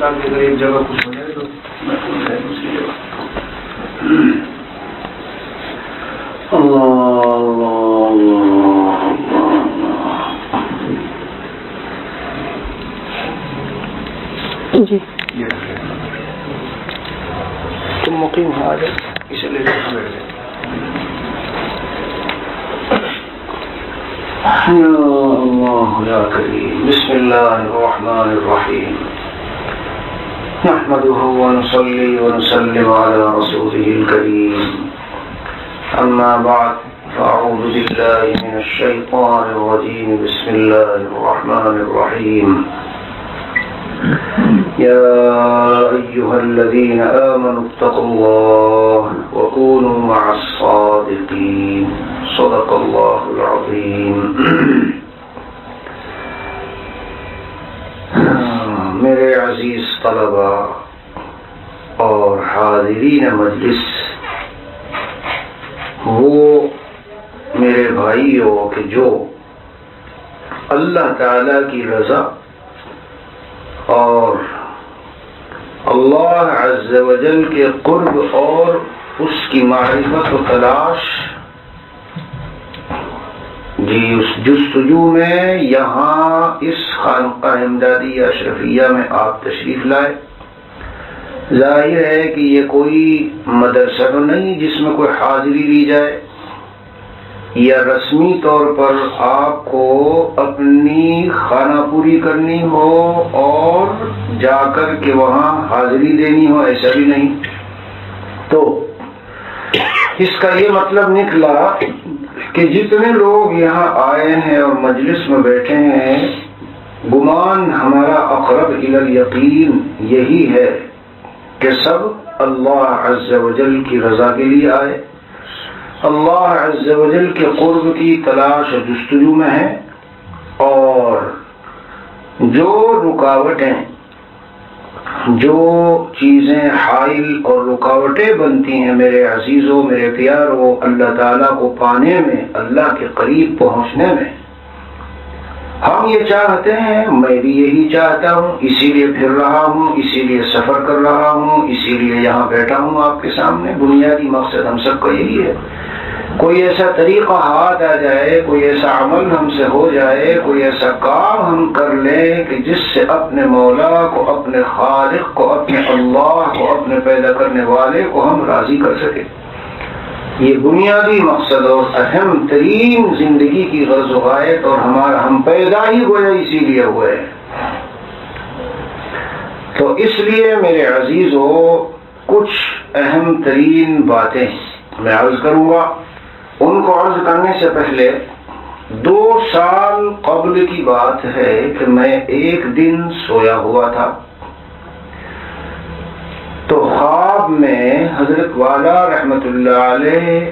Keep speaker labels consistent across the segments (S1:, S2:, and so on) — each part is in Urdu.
S1: تاکہ اگر ایک جگہ کچھ ہو جائے تو محفوظ ہے دوسری جگہ.
S2: جی
S1: تم مقیم ہو آ جائے اسے لے کر بیٹھ جائے. یا اللہ یا کریم. بسم اللہ الرحمن الرحیم. نحمده ونصلي ونسلم على رسوله الكريم. أما بعد فأعوذ بالله من الشيطان الرجيم. بسم الله الرحمن الرحيم. يا أيها الذين آمنوا اتقوا الله وكونوا مع الصادقين. صدق الله العظيم. میرے عزیز طلبہ اور حاضرین مجلس، وہ میرے بھائیوں کہ جو اللہ تعالی کی رضا اور اللہ عز و جل کے قرب اور اس کی معرفت و تلاش اس جستجو میں یہاں اس خانقاہ امدادیہ اشرفیہ میں آپ تشریف لائے. ظاہر ہے کہ یہ کوئی مدرسہ تو نہیں جس میں کوئی حاضری لی جائے یا رسمی طور پر آپ کو اپنی خانہ پوری کرنی ہو اور جا کر کے وہاں حاضری دینی ہو، ایسا بھی نہیں. تو اس کا یہ مطلب نکلا کہ جتنے لوگ یہاں آئے ہیں اور مجلس میں بیٹھے ہیں، گمان ہمارا اقرب الی الیقین یہی ہے کہ سب اللہ عز و جل کی رضا کے لیے آئے، اللہ عز و جل کے قرب کی تلاش و جستجو میں ہیں. اور جو رکاوٹیں، جو چیزیں حائل اور رکاوٹیں بنتی ہیں میرے عزیزوں، میرے پیاروں، اللہ تعالیٰ کو پانے میں، اللہ کے قریب پہنچنے میں، ہم یہ چاہتے ہیں، میں بھی یہی چاہتا ہوں، اسی لیے پھر رہا ہوں، اسی لیے سفر کر رہا ہوں، اسی لیے یہاں بیٹھا ہوں آپ کے سامنے. بنیادی مقصد ہم سب کا یہی ہے، کوئی ایسا طریقہ ہاتھ آ جائے، کوئی ایسا عمل ہم سے ہو جائے، کوئی ایسا کام ہم کر لیں کہ جس سے اپنے مولا کو، اپنے خالق کو، اپنے اللہ کو، اپنے پیدا کرنے والے کو ہم راضی کر سکیں. یہ بنیادی مقصد اور اہم ترین زندگی کی غرض و غایت، اور ہم پیدا ہی گویا اسی لیے ہوئے ہیں. تو اس لیے میرے عزیزوں کچھ اہم ترین باتیں میں عرض کروں گا. ان کو عرض کرنے سے پہلے 2 سال قبل کی بات ہے کہ میں ایک دن سویا ہوا تھا تو خواب میں حضرت والا رحمت اللہ علیہ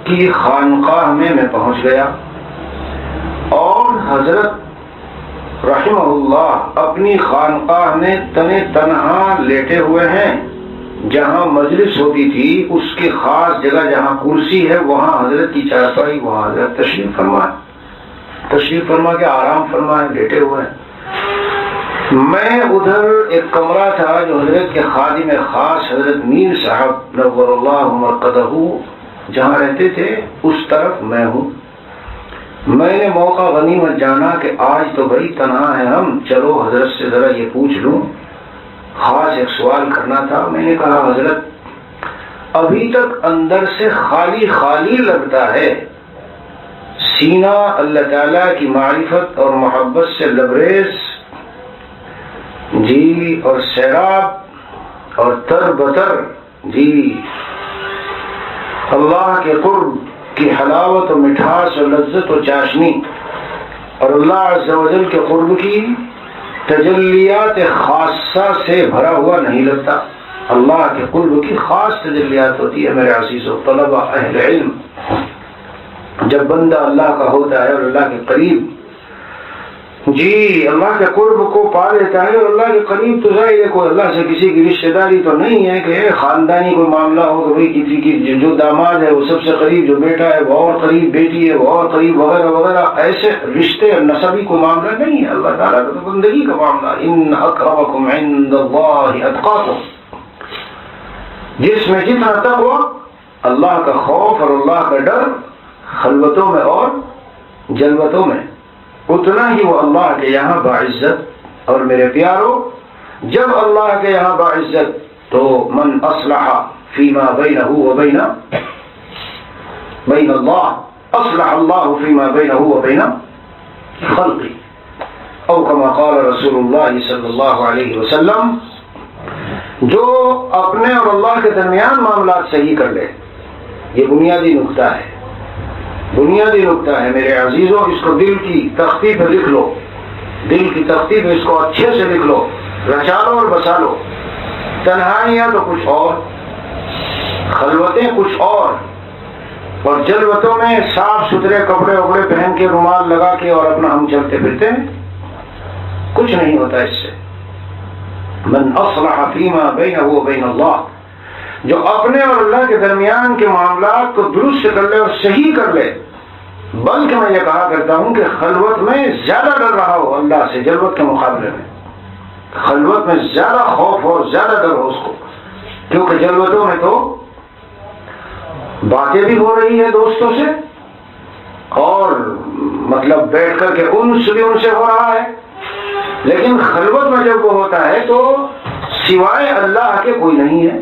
S1: کی خانقاہ میں پہنچ گیا، اور حضرت رحمہ اللہ اپنی خانقاہ میں تنہا لیٹے ہوئے ہیں. جہاں مجلس ہوتی تھی اس کی خاص جگہ جہاں کرسی ہے وہاں حضرت کی چارپائی، وہاں حضرت تشریف فرما کے آرام فرمائے لیٹے ہوئے ہیں. میں ادھر ایک کمرہ تھا جو حضرت کے خادم خاص حضرت میر صاحب نور اللہ مرقدہ جہاں رہتے تھے اس طرف میں ہوں. میں نے موقع غنیمت جانا کہ آج تو بڑی تنہا ہے ہم، چلو حضرت سے ذرا یہ پوچھ لوں، خاص ایک سوال کرنا تھا. میں نے کہا حضرت ابھی تک اندر سے خالی خالی لگتا ہے، سینہ اللہ تعالیٰ کی معرفت اور محبت سے لبریز جی، اور سیراب اور تر بتر جی، اللہ کے قرب کی حلاوت و مٹھاس و لذت و چاشنی اور اللہ عز و جل کے قرب کی تجلیات خاصہ سے بھرا ہوا نہیں لگتا. اللہ کے قرب کی خاص تجلیات ہوتی ہے میرے عزیزو طلبہ اہل علم. جب بندہ اللہ کا ہوتا ہے اور اللہ کے قریب جی اللہ کے قرب کو پا لیتا ہے، اور اللہ کے قریب تو ظاہر ہے کوئی اللہ سے کسی کی رشتہ داری تو نہیں ہے کہ خاندانی کوئی معاملہ ہو کہ بھائی کسی کی جو داماد ہے وہ سب سے قریب، جو بیٹا ہے وہ اور قریب، بیٹی ہے وہ اور قریب، وغیرہ وغیرہ، ایسے رشتے اور نسبی کوئی معاملہ نہیں ہے۔ اللہ تعالیٰ کا تو بندگی کا معاملہ، ان اکرمکم عند اللہ اتقاکم، جس میں جتنا تقوی، اللہ کا خوف اور اللہ کا ڈر خلوتوں میں اور جلوتوں میں، اتنا ہی وہ اللہ کے یہاں باعزت۔ اور میرے پیارو، جب اللہ کے یہاں باعزت تو من اصلح فیما بینہ وبین اللہ اصلح اللہ فیما بینہ وبین خلقی، او کما قال رسول اللہ صلی اللہ علیہ وسلم، جو اپنے اور اللہ کے درمیان معاملات صحیح کر لے، یہ بنیادی نقطہ ہے، بنیادی نقطہ ہے میرے عزیزوں، اس کو دل کی تختی پہ لکھ لو، دل کی تختی پہ اس کو اچھے سے لکھ لو، رچا لو اور بسا لو۔ تنہائیاں تو کچھ اور، خلوتیں کچھ اور جلوتوں میں صاف ستھرے کپڑے وپڑے پہن کے، رومال لگا کے اور اپنا ہم چلتے پھرتے ہیں، کچھ نہیں ہوتا اس سے۔ من اصلح فیما بینہ وبین اللہ، جو اپنے اور اللہ کے درمیان کے معاملات کو درست کر لے اور صحیح کر لے، بلکہ میں یہ کہا کرتا ہوں کہ خلوت میں زیادہ ڈر رہا ہو اللہ سے جلوت کے مقابلے میں، خلوت میں زیادہ خوف ہو، زیادہ ڈر ہو اس کو، کیونکہ جلوتوں میں تو باتیں بھی ہو رہی ہے دوستوں سے، اور مطلب بیٹھ کر کے انس بھی ان سے ہو رہا ہے، لیکن خلوت میں جب وہ ہوتا ہے تو سوائے اللہ کے کوئی نہیں ہے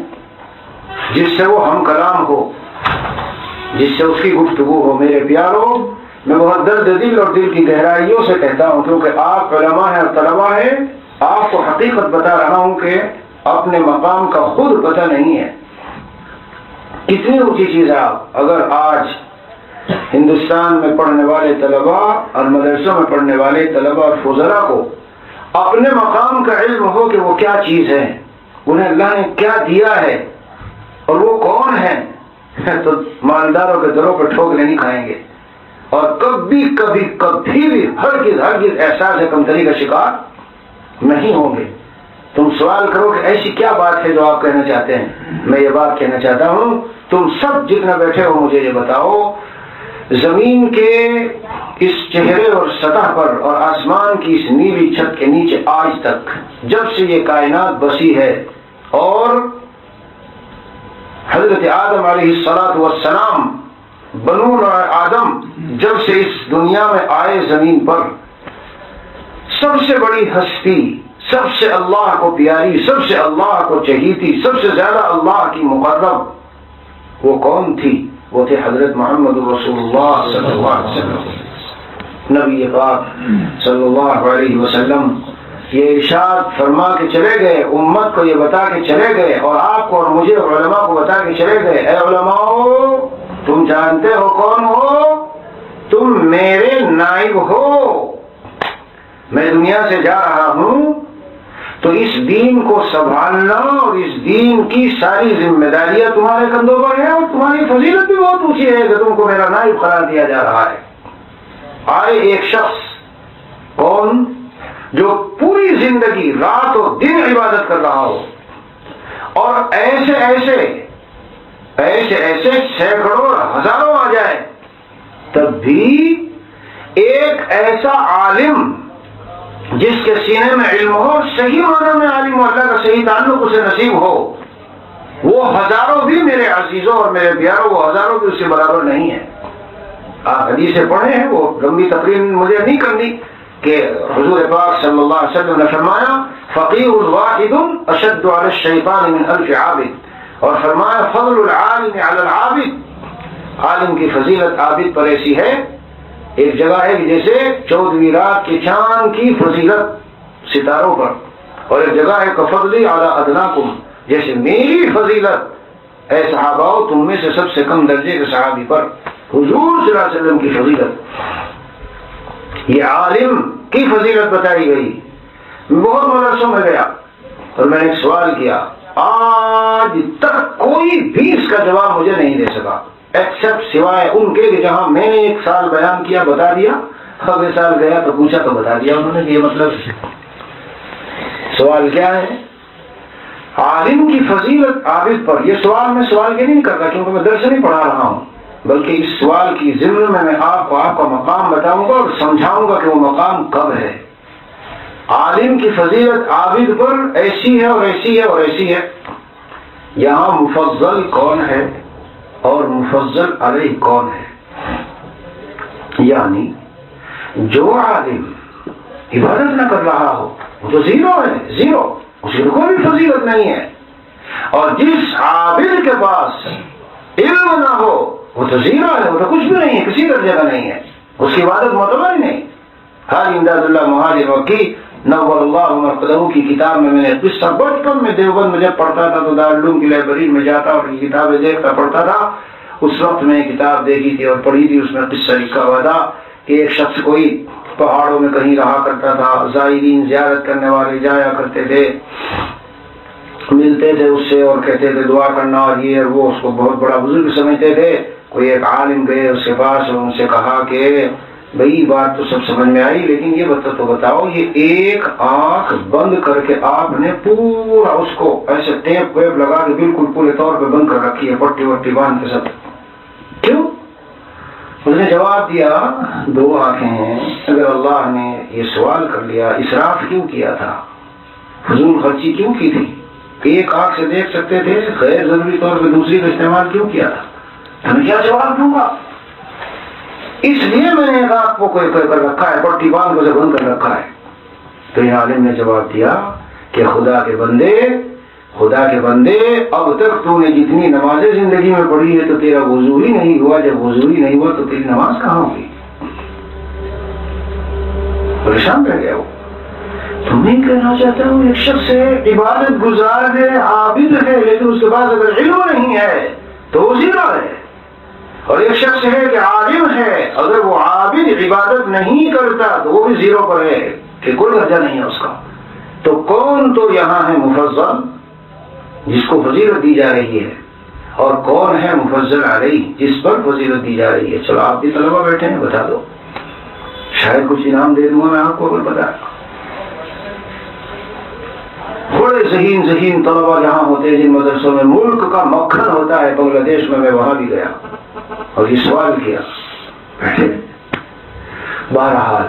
S1: جس سے وہ ہم کلام ہو، جس سے اس کی گفتگو ہو۔ میرے پیارو، میں بہت درد دل اور دل کی گہرائیوں سے کہتا ہوں، کیونکہ آپ علماء ہیں اور طلباء ہیں، آپ کو حقیقت بتا رہا ہوں کہ اپنے مقام کا خود پتہ نہیں ہے۔ کتنی اونچی چیز ہے آپ، اگر آج ہندوستان میں پڑھنے والے طلباء اور مدرسوں میں پڑھنے والے طلباء اور فضلاء کو اپنے مقام کا علم ہو کہ وہ کیا چیز ہے، انہیں اللہ نے کیا دیا ہے اور وہ کون ہے، تو مالداروں کے دروں پر ٹھوکریں نہیں کھائیں گے، اور کبھی بھی ہرگز احساس کمتری کا شکار نہیں ہوں گے۔ تم سوال کرو کہ ایسی کیا بات ہے جو آپ کہنا چاہتے ہیں، میں یہ بات کہنا چاہتا ہوں، تم سب جتنا بیٹھے ہو مجھے یہ بتاؤ، زمین کے اس چہرے اور سطح پر اور آسمان کی اس نیلی چھت کے نیچے آج تک جب سے یہ کائنات بسی ہے، اور حضرت آدم علیہ السلام بنو آدم جب سے اس دنیا میں آئے زمین پر، سب سے بڑی ہستی، سب سے اللہ کو پیاری، سب سے اللہ کو چہیتی، سب سے زیادہ اللہ کی مقرب، وہ کون تھی؟ وہ تھے حضرت محمد رسول اللہ صلی اللہ علیہ وسلم، نبی پاک صلی اللہ علیہ وسلم۔ یہ ارشاد فرما کے چلے گئے، امت کو یہ بتا کے چلے گئے، اور آپ کو اور مجھے علماء کو بتا کے چلے گئے، اے علماء، تم جانتے ہو کون ہو؟ تم میرے نائب ہو، میں دنیا سے جا رہا ہوں تو اس دین کو سنبھالنا اور اس دین کی ساری ذمہ داریاں تمہارے کندھوں پر ہیں، اور تمہاری فضیلت بھی بہت اونچی ہے کہ تم کو میرا نائب قرار دیا جا رہا ہے۔ آئے ایک شخص، کون؟ جو پوری زندگی رات و دن عبادت کر رہا ہو، اور ایسے سینکڑوں اور ہزاروں آ جائے، تب بھی ایک ایسا عالم جس کے سینے میں علم ہو، صحیح معنی میں عالم ہو، اللہ کا صحیح تعلق اسے نصیب ہو، وہ ہزاروں بھی میرے عزیزوں اور میرے پیاروں، وہ ہزاروں بھی اس سے برابر نہیں ہے۔ آپ حدیثیں پڑھے ہیں، وہ لمبی تقریر مجھے نہیں کرنی، کہ حضور پاک صلی اللہ علیہ وسلم نے فرمایا فقیہ واحد اشد علی الشیطان من الف عابد، اور فرمایا فضل العالم علی العابد، عالم کی فضیلت عابد پر ایسی ہے، ایک جگہ ہے کہ جیسے 14ویں رات کے چاند کی فضیلت ستاروں پر، اور ایک جگہ ہے کفضلی علی ادناکم، جیسے میری فضیلت اے صحابہ تم میں سے سب سے کم درجے کے صحابی پر حضور صلی اللہ علیہ وسلم کی فضیلت، یہ عالم کی فضیلت بتائی گئی۔ بہت مدرسوں میں گیا اور میں نے ایک سوال کیا، آج تک کوئی بھی اس کا جواب مجھے نہیں دے سکا، ایکسپٹ سوائے ان کے کہ جہاں میں نے ایک سال بیان کیا، بتا دیا، اگلے سال گیا تو پوچھا تو بتا دیا انہوں نے کہ یہ مطلب سوال کیا ہے. عالم کی فضیلت عابد پر. یہ سوال میں سوال کے نہیں کرتا کیونکہ میں درس نہیں پڑھا رہا ہوں، بلکہ اس سوال کی ضمن میں آپ کا مقام بتاؤں گا اور سمجھاؤں گا کہ وہ مقام کب ہے. عالم کی فضیلت عابد پر ایسی ہے اور ایسی ہے اور ایسی ہے. یہاں مفضل کون ہے اور مفضل علیہ کون ہے؟ یعنی جو عالم عبادت نہ کر رہا ہو وہ تو زیرو ہے، زیرو، اس کی کوئی بھی فضیلت نہیں ہے. اور جس عابد کے پاس علم نہ ہو وہ تو زیرو ہے، وہ تو کچھ بھی نہیں ہے، کسی درجے کا نہیں ہے، اس کی عبادت معتبر ہی نہیں. حاجی امداد اللہ مہاجر مکی نور اللہ مرقدہ کی کتاب میں نے قصہ بچپن میں دیوبند میں جب پڑھتا تھا تو دارالعلوم کی لائبریری میں جاتا اور یہ کتابیں دیکھتا پڑھتا تھا. اس وقت میں کتاب دیکھی تھی اور پڑھی تھی، اس میں قصہ لکھا ہوا تھا کہ ایک شخص کوئی پہاڑوں میں کہیں رہا کرتا تھا، زائرین زیارت کرنے والے جایا کرتے تھے، ملتے تھے اس سے اور کہتے تھے دعا کرنا اور یہ اور وہ، اس کو بہت بڑا بزرگ سمجھتے تھے. کوئی ایک عالم گئے اس کے پاس اور ان سے کہا کہ بھئی بات تو سب سمجھ میں آئی لیکن یہ بتاؤ یہ ایک آنکھ بند کر کے آپ نے پورا اس کو ایسے ٹیپ ویپ لگا کے بالکل پورے طور پہ بند کر رکھی ہے، پٹی وٹی باندھ کے سب، کیوں؟ اس نے جواب دیا دو آنکھیں ہیں، اگر اللہ نے یہ سوال کر لیا اسراف کیوں کیا تھا، فضول خرچی کیوں کی تھی، ایک آنکھ سے دیکھ سکتے تھے، غیر ضروری طور پہ دوسری کا استعمال کیوں کیا تھا، میں کیا جواب دوں گا؟ اس لیے میں نے ایک آنکھ کو کوئی کر رکھا ہے، پٹی باندھ کو بند کر رکھا ہے. تو یہ عالم نے جواب دیا کہ خدا کے بندے اب تک تو نے جتنی نمازیں زندگی میں پڑھی ہے تو تیرا وضو ہی نہیں ہوا، جب وضو ہی نہیں ہوا تو تیری نماز کہاں ہوگی؟ پریشان رہ گیا وہ. تو میں کہنا چاہتا ہوں ایک شخص ہے، عبادت گزار ہے، عابد ہے، لیکن اس کے پاس اگر علم نہیں ہے تو وہ زیرو ہے. اور ایک شخص ہے کہ عالم ہے، اگر وہ عابد عبادت نہیں کرتا تو وہ بھی زیرو پر ہے کہ کوئی درجہ نہیں ہے اس کا. تو کون تو یہاں ہے مفضل جس کو فضیلت دی جا رہی ہے، اور کون ہے مفضل علیہ جس پر فضیلت دی جا رہی ہے؟ چلو آپ بھی طلبہ بیٹھے ہیں، بتا دو، شاید کچھ انعام دے دوں گا میں آپ کو اگر بتا. بڑے ذہین طلبہ جہاں ہوتے ہیں جن مدرسوں میں ملک کا مکھن ہوتا ہے، بنگلہ دیش میں وہاں بھی گیا اور یہ سوال کیا بیٹھے. بہرحال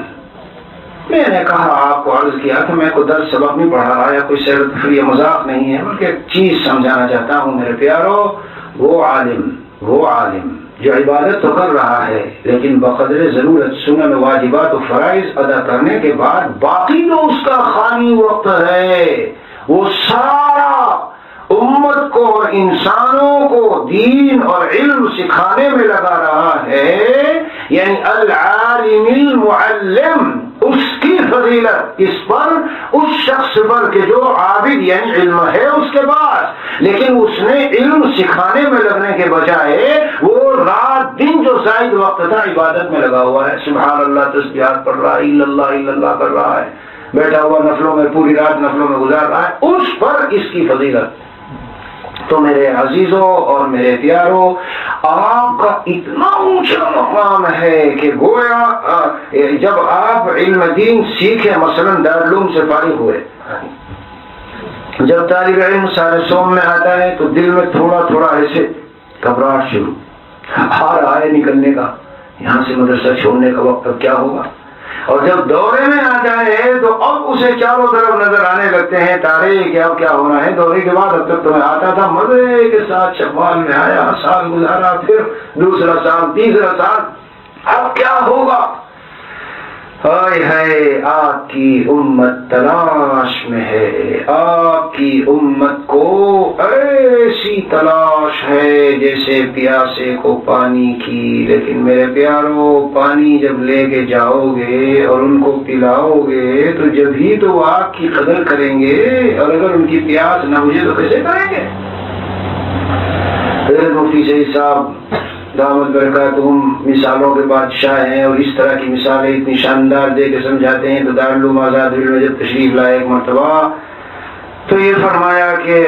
S1: میں نے کہا آپ کو عرض کیا کہ میں کوئی درس سبق نہیں پڑھا رہا یا کوئی سیر تفریح مذاق نہیں ہے، بلکہ ایک چیز سمجھانا چاہتا ہوں میرے پیارو. وہ عالم جو عبادت تو کر رہا ہے لیکن بقدر ضرورت سنن واجبات و فرائض ادا کرنے کے بعد باقی جو اس کا خالی وقت ہے وہ سارا امت کو اور انسانوں کو دین اور علم سکھانے میں لگا رہا ہے. یعنی العالم المعلم، اس کی فضیلت اس پر، اس شخص پر کہ جو عابد یعنی علم ہے اس کے پاس لیکن اس نے علم سکھانے میں لگنے کے بجائے وہ رات دن جو زائد وقت تھا عبادت میں لگا ہوا ہے. سبحان اللہ تسبیحات پڑھ رہا ہے، الا اللہ کر رہا ہے، بیٹھا ہوا نفلوں میں پوری رات نفلوں میں گزار رہا ہے، اس پر اس کی فضیلت. تو میرے عزیزوں اور میرے پیاروں، آپ کا اتنا اونچا مقام ہے کہ گویا جب آپ علم دین سیکھیں، مثلا دارالعلوم سے فارغ ہوئے، جب طالب علم سارے سوم میں آتا ہے تو دل میں تھوڑا تھوڑا ایسے گھبراہٹ شروع آ رہا ہے نکلنے کا، یہاں سے مدرسہ چھوڑنے کا وقت اب کیا ہوگا. اور جب دورے میں آتا ہے تو اب اسے چاروں طرف نظر آنے لگتے ہیں تارے کہ اب کیا ہونا ہے. دورے کے بعد اب تک تو میں آتا تھا مزے کے ساتھ، شوال میں آیا، سال گزارا، پھر دوسرا سال، تیسرا سال، اب کیا ہوگا؟ ہائے ہائے، آپ کی امت تلاش میں ہے، آپ کی امت کو ایسی تلاش ہے جیسے پیاسے کو پانی کی. لیکن میرے پیارو، پانی جب لے کے جاؤ گے اور ان کو پلاؤ گے تو جب ہی تو وہ آپ کی قدر کریں گے، اور اگر ان کی پیاس نہ مجھے تو کیسے کریں گے؟ مفتی شہید صاحب دامت برکاتہم مثالوں کے بادشاہ ہیں، اور اس طرح کی مثالیں اتنی شاندار دے کے سمجھاتے ہیں. تو دارالعلوم آزاد میں جب تشریف لائے ایک مرتبہ تو یہ فرمایا کہ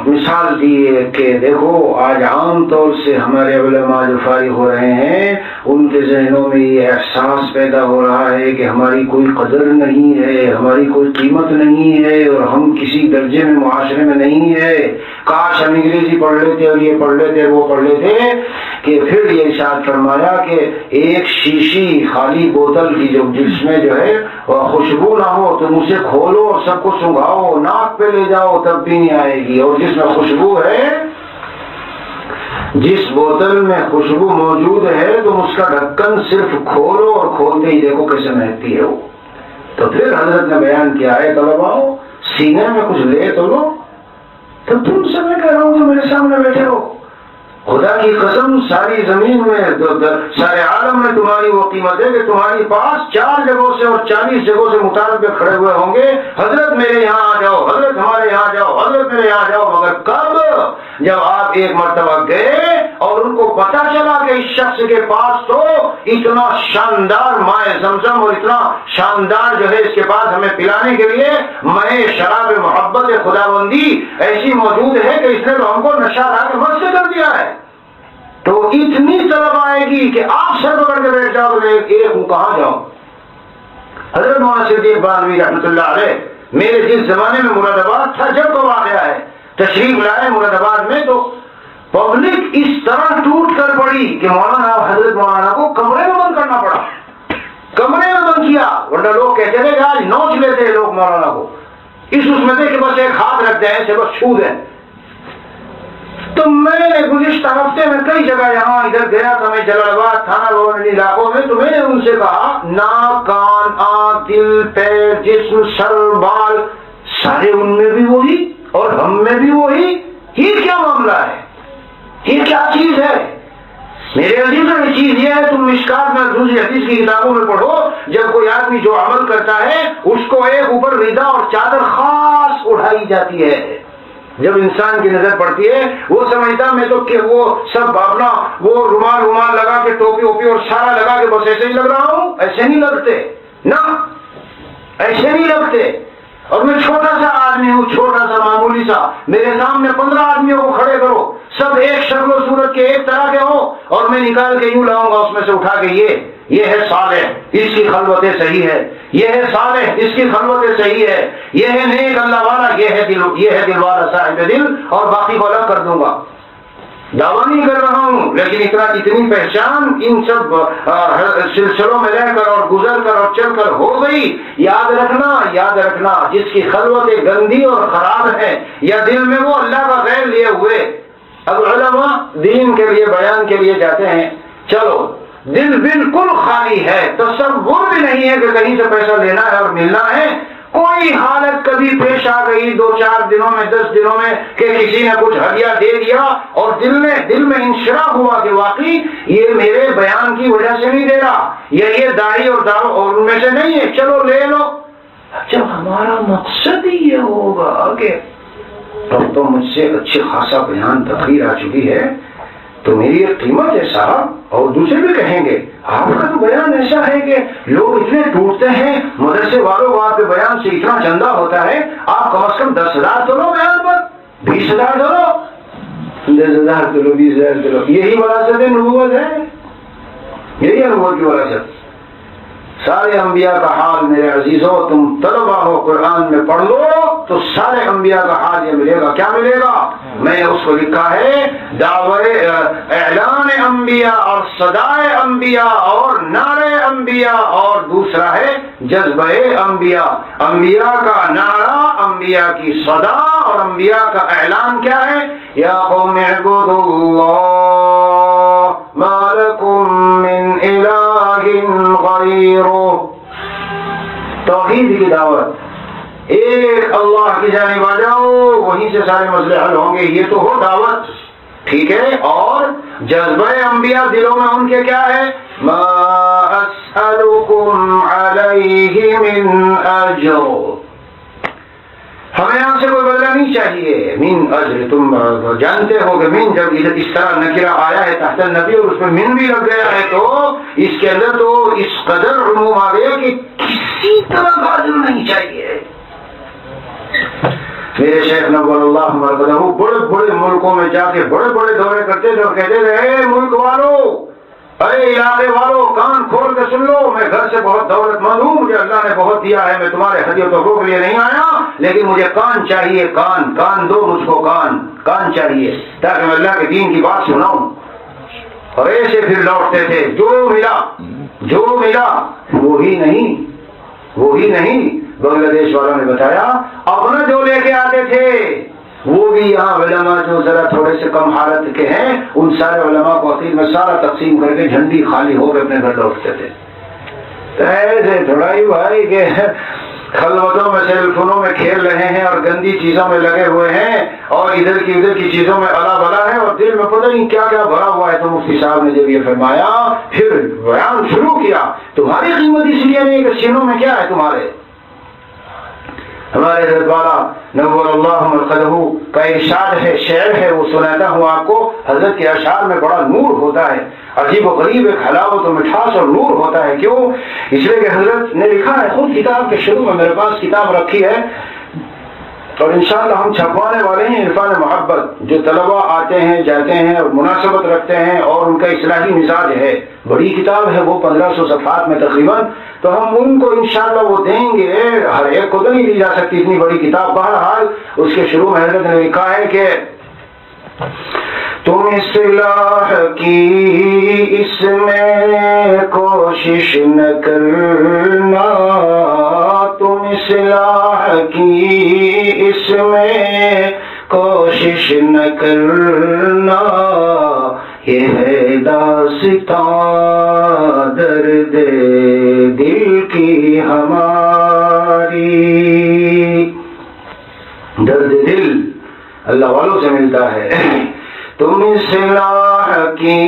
S1: مثال دی کہ دیکھو آج عام طور سے ہمارے علماء جو فارغ ہو رہے ہیں ان کے ذہنوں میں یہ احساس پیدا ہو رہا ہے کہ ہماری کوئی قدر نہیں ہے، ہماری کوئی قیمت نہیں ہے، اور ہم کسی درجے میں معاشرے میں نہیں ہے، کاش ہم انگریزی پڑھ لیتے اور یہ پڑھ لیتے وہ پڑھ لیتے، کہ پھر یہ ارشاد فرمایا کہ ایک شیشی خالی بوتل کی جس میں جو ہے خوشبو نہ ہو تم اسے کھولو اور سب کو سنگھاؤ، ناک پہ لے جاؤ تب بھی نہیں آئے گی، اور جس میں خوشبو ہے، جس بوتل میں خوشبو موجود ہے تم اس کا ڈھکن صرف کھولو اور کھولتے ہی دیکھو کیسے مہکتی ہے وہ۔ تو پھر حضرت نے بیان کیا ہے طلباؤ سینے میں کچھ لے تو لو۔ تو تم سے میں کہہ رہا ہوں جو میرے سامنے بیٹھے ہو، خدا کی قسم ساری زمین میں سارے عالم میں تمہاری وہ قیمت ہے کہ تمہاری پاس 4 جگہوں سے اور 40 جگہوں سے مطالبے کھڑے ہوئے ہوں گے، حضرت میرے یہاں آ جاؤ، حضرت ہمارے یہاں جاؤ، حضرت میرے یہاں جاؤ، مگر کب؟ جب آپ ایک مرتبہ گئے اور ان کو پتا چلا کہ اس شخص کے پاس تو اتنا شاندار مائے زمزم اور اتنا شاندار جو ہے اس کے پاس ہمیں پلانے کے لیے مائے شراب محبت خداوندی ایسی موجود ہے کہ اس نے تو ہم کو نشہ لا کے مست کر دیا ہے، تو اتنی طلب آئے گی کہ آپ سر پکڑ کے بیٹھ جاؤ ایک ہوں کہاں جاؤں۔ حضرت مولانا صدیق بانوی رحمۃ اللہ علیہ میرے جس زمانے میں مراد آباد تھا جب وہ واقعہ ہے تشریف لائے مراد آباد میں، تو پبلک اس طرح ٹوٹ کر پڑی کہ مولانا حضرت مولانا کو کمرے میں بند کرنا پڑا، کمرے میں بند کیا، ورنہ لوگ کہتے تھے کہ آج نوچ لیتے لوگ مولانا کو، اس میں تھے کہ بس ایک ہاتھ رکھ دیں سے بس چھو دیں۔ تو میں نے گزشتہ ہفتے میں کئی جگہ یہاں ادھر گیا تھا، میں جلال آباد تھانہ روڈ علاقوں میں، تو میں نے ان سے کہا ناک کان آنکھ دل پیر جسم سر بال سارے ان میں بھی وہی اور ہم میں بھی وہی، یہ کیا معاملہ ہے، یہ کیا چیز ہے؟ میرے عزیزوں یہ چیز یہ ہے، تم مشکات میں دوسری حدیث کی کتابوں میں پڑھو، جب کوئی آدمی جو عمل کرتا ہے اس کو ایک اوپر ردا اور چادر خاص اڑائی جاتی ہے۔ جب انسان کی نظر پڑتی ہے وہ سمجھتا میں تو کہ وہ سب اپنا وہ رومال لگا کے ٹوپی ووپی اور سارا لگا کے بس ایسے ہی لگ رہا ہوں، ایسے نہیں لگتے نا، ایسے نہیں لگتے۔ اور میں چھوٹا سا آدمی ہوں، چھوٹا سا معمولی سا، میرے سامنے 15 آدمیوں کو کھڑے کرو، سب ایک شکل و صورت کے ایک طرح کے ہوں، اور میں نکال کے یوں لاؤں گا اس میں سے اٹھا کے یہ ہے صالح اس کی خلوتیں صحیح ہے، یہ ہے صالح اس کی خلوتیں صحیح ہے، یہ ہے نیک اللہ والا، یہ ہے دل والا صاحب دل، اور باقی کو الگ کر دوں گا۔ دعویٰ نہیں کر رہا ہوں، لیکن اتنی پہچان ان سب سلسلوں میں رہ کر اور گزر کر اور چل کر ہو گئی۔ یاد رکھنا جس کی خلوتیں گندی اور خراب ہیں یا دل میں وہ اللہ کا غیر لیے ہوئے، اب علماء دین کے لیے بیان کے لیے جاتے ہیں، چلو دل بالکل خالی ہے، تصور بھی نہیں ہے کہ کہیں سے پیسہ لینا ہے اور ملنا ہے، کوئی حالت کبھی پیش آ گئی 2-4 دنوں میں 10 دنوں میں کہ کسی نے کچھ ہدیہ دے دیا اور دل میں انشراح ہوا کہ واقعی یہ میرے بیان کی وجہ سے نہیں دے رہا، یا یہ داڑھی اور دارو اور ان میں سے نہیں ہے، چلو لے لو۔ جب ہمارا مقصد ہی یہ ہوگا کہ اب تو مجھ سے اچھے خاصا بیان تقریر آ چکی ہے تو میری ایک قیمت ہے صاحب، اور دوسرے بھی کہیں گے آپ کا تو بیان ایسا ہے کہ لوگ اتنے ٹوٹتے ہیں، مدرسے والوں کو آپ کے بیان سے اتنا چندہ ہوتا ہے، آپ کم از کم 10,000 دو لو بیان پر، 20,000 دو لو، 10,000 دو لو، 20,000 دو لو، یہی وراثت نبوت ہے، یہی ہے نبوت کی وراثت۔ سارے انبیاء کا حال میرے عزیزوں، تم طلبہ ہو قرآن میں پڑھ لو تو سارے انبیاء کا حال یہ ملے گا۔ کیا ملے گا؟ میں نے اس کو لکھا ہے دعوے اعلان انبیاء اور صدائے انبیاء اور نعرے انبیاء، اور دوسرا ہے جذبہ انبیاء، انبیاء کا نعرہ، انبیاء کی صدا اور انبیاء کا اعلان کیا ہے؟ یا قوم اعبدوا اللہ ما لکم من الہ غیرہ، توحید کی دعوت، ایک اللہ کی جانب آ جاؤ، وہیں سے سارے مسئلے حل ہوں گے، یہ تو ہو دعوت، ٹھیک ہے۔ اور جذبہ انبیاء دلوں میں ان کے کیا ہے؟ ما اسألکم علیہ من اجر، ہمیں یہاں سے کوئی بدلہ نہیں چاہیے، من اجر، تم جانتے ہو کہ من جب اس طرح نکرہ آیا ہے تحت النبی اور اس میں من بھی لگ گیا ہے تو اس کے اندر تو اس قدر عموم آ گیا کہ کسی طرح کا اجر نہیں چاہیے۔ میرے شیخ نور اللہ مرکزہ بڑے بڑے ملکوں میں جا کے بڑے بڑے دورے کرتے تھے اور کہتے تھے اے ملک والوں، ارے علاقے والوں، کان کھول کے سن لو، میں گھر سے بہت دولت مند ہوں، مجھے اللہ نے بہت دیا ہے، میں تمہارے ہدیوں تو کے لیے نہیں آیا، لیکن مجھے کان چاہیے، کان دو مجھ کو، کان چاہیے تاکہ میں اللہ کے دین کی بات سناؤں۔ اور ایسے پھر لوٹتے تھے، جو ملا وہی نہیں۔ بنگلہ دیش والوں نے بتایا اپنا جو لے کے آتے تھے وہ بھی یہاں علماء جو ذرا تھوڑے سے کم حالت کے ہیں ان سارے علماء کو عقید میں سارا تقسیم کر کے جھنڈی خالی ہو کے اپنے گھر لوٹتے تھے۔ ایسے تھوڑا ہی بھائی کہ خلوتوں میں سیل فونوں میں کھیل رہے ہیں اور گندی چیزوں میں لگے ہوئے ہیں اور ادھر کی چیزوں میں الا بلا ہے اور دل میں پتہ نہیں کیا کیا بھرا ہوا ہے۔ تو مفتی صاحب نے جب یہ فرمایا پھر بیان شروع کیا، تمہاری قیمت اس لیے نہیں کہ سینوں میں کیا ہے تمہارے۔ ہمارے حضرت والا نور اللہ مرقدہ کا ارشاد ہے، شعر ہے، وہ سناتا ہوں آپ کو۔ حضرت کے اشعار میں بڑا نور ہوتا ہے، عجیب و غریب ایک حلاوت و مٹھاس اور نور ہوتا ہے۔ کیوں؟ اس لیے کہ حضرت نے لکھا ہے، خود کتاب کے شروع میں میرے پاس کتاب رکھی ہے اور انشاءاللہ ہم چھپوانے والے ہیں، عرفان محبت، جو طلباء آتے ہیں جاتے ہیں اور مناسبت رکھتے ہیں اور ان کا اصلاحی مزاج ہے۔ بڑی کتاب ہے وہ، 1500 صفحات میں تقریباً، تو ہم ان کو انشاءاللہ وہ دیں گے، ہر ایک کو تو نہیں لی جا سکتی اتنی بڑی کتاب۔ بہرحال اس کے شروع میں حضرت نے لکھا ہے کہ تم اصلاح کی اس میں کوشش نہ کرنا، تم اصلاح کی اس میں کوشش نہ کرنا، یہ ہے داستان درد دل کی ہماری۔ درد دل اللہ والوں سے ملتا ہے۔ تم اصلاح کی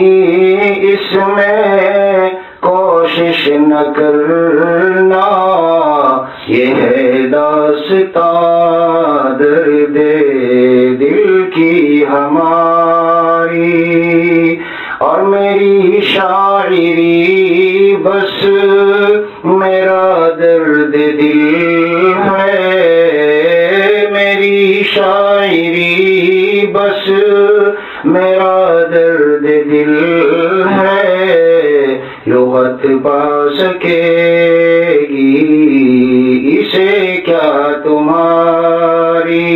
S1: اس میں کوشش نہ کرنا، یہ ہے داستان درد دل کی ہماری، اور میری شاعری بس میرا درد دل ہے، میری شاعری بس میرا درد دل ہے، لغت پا سکے گی اسے کیا تمہاری۔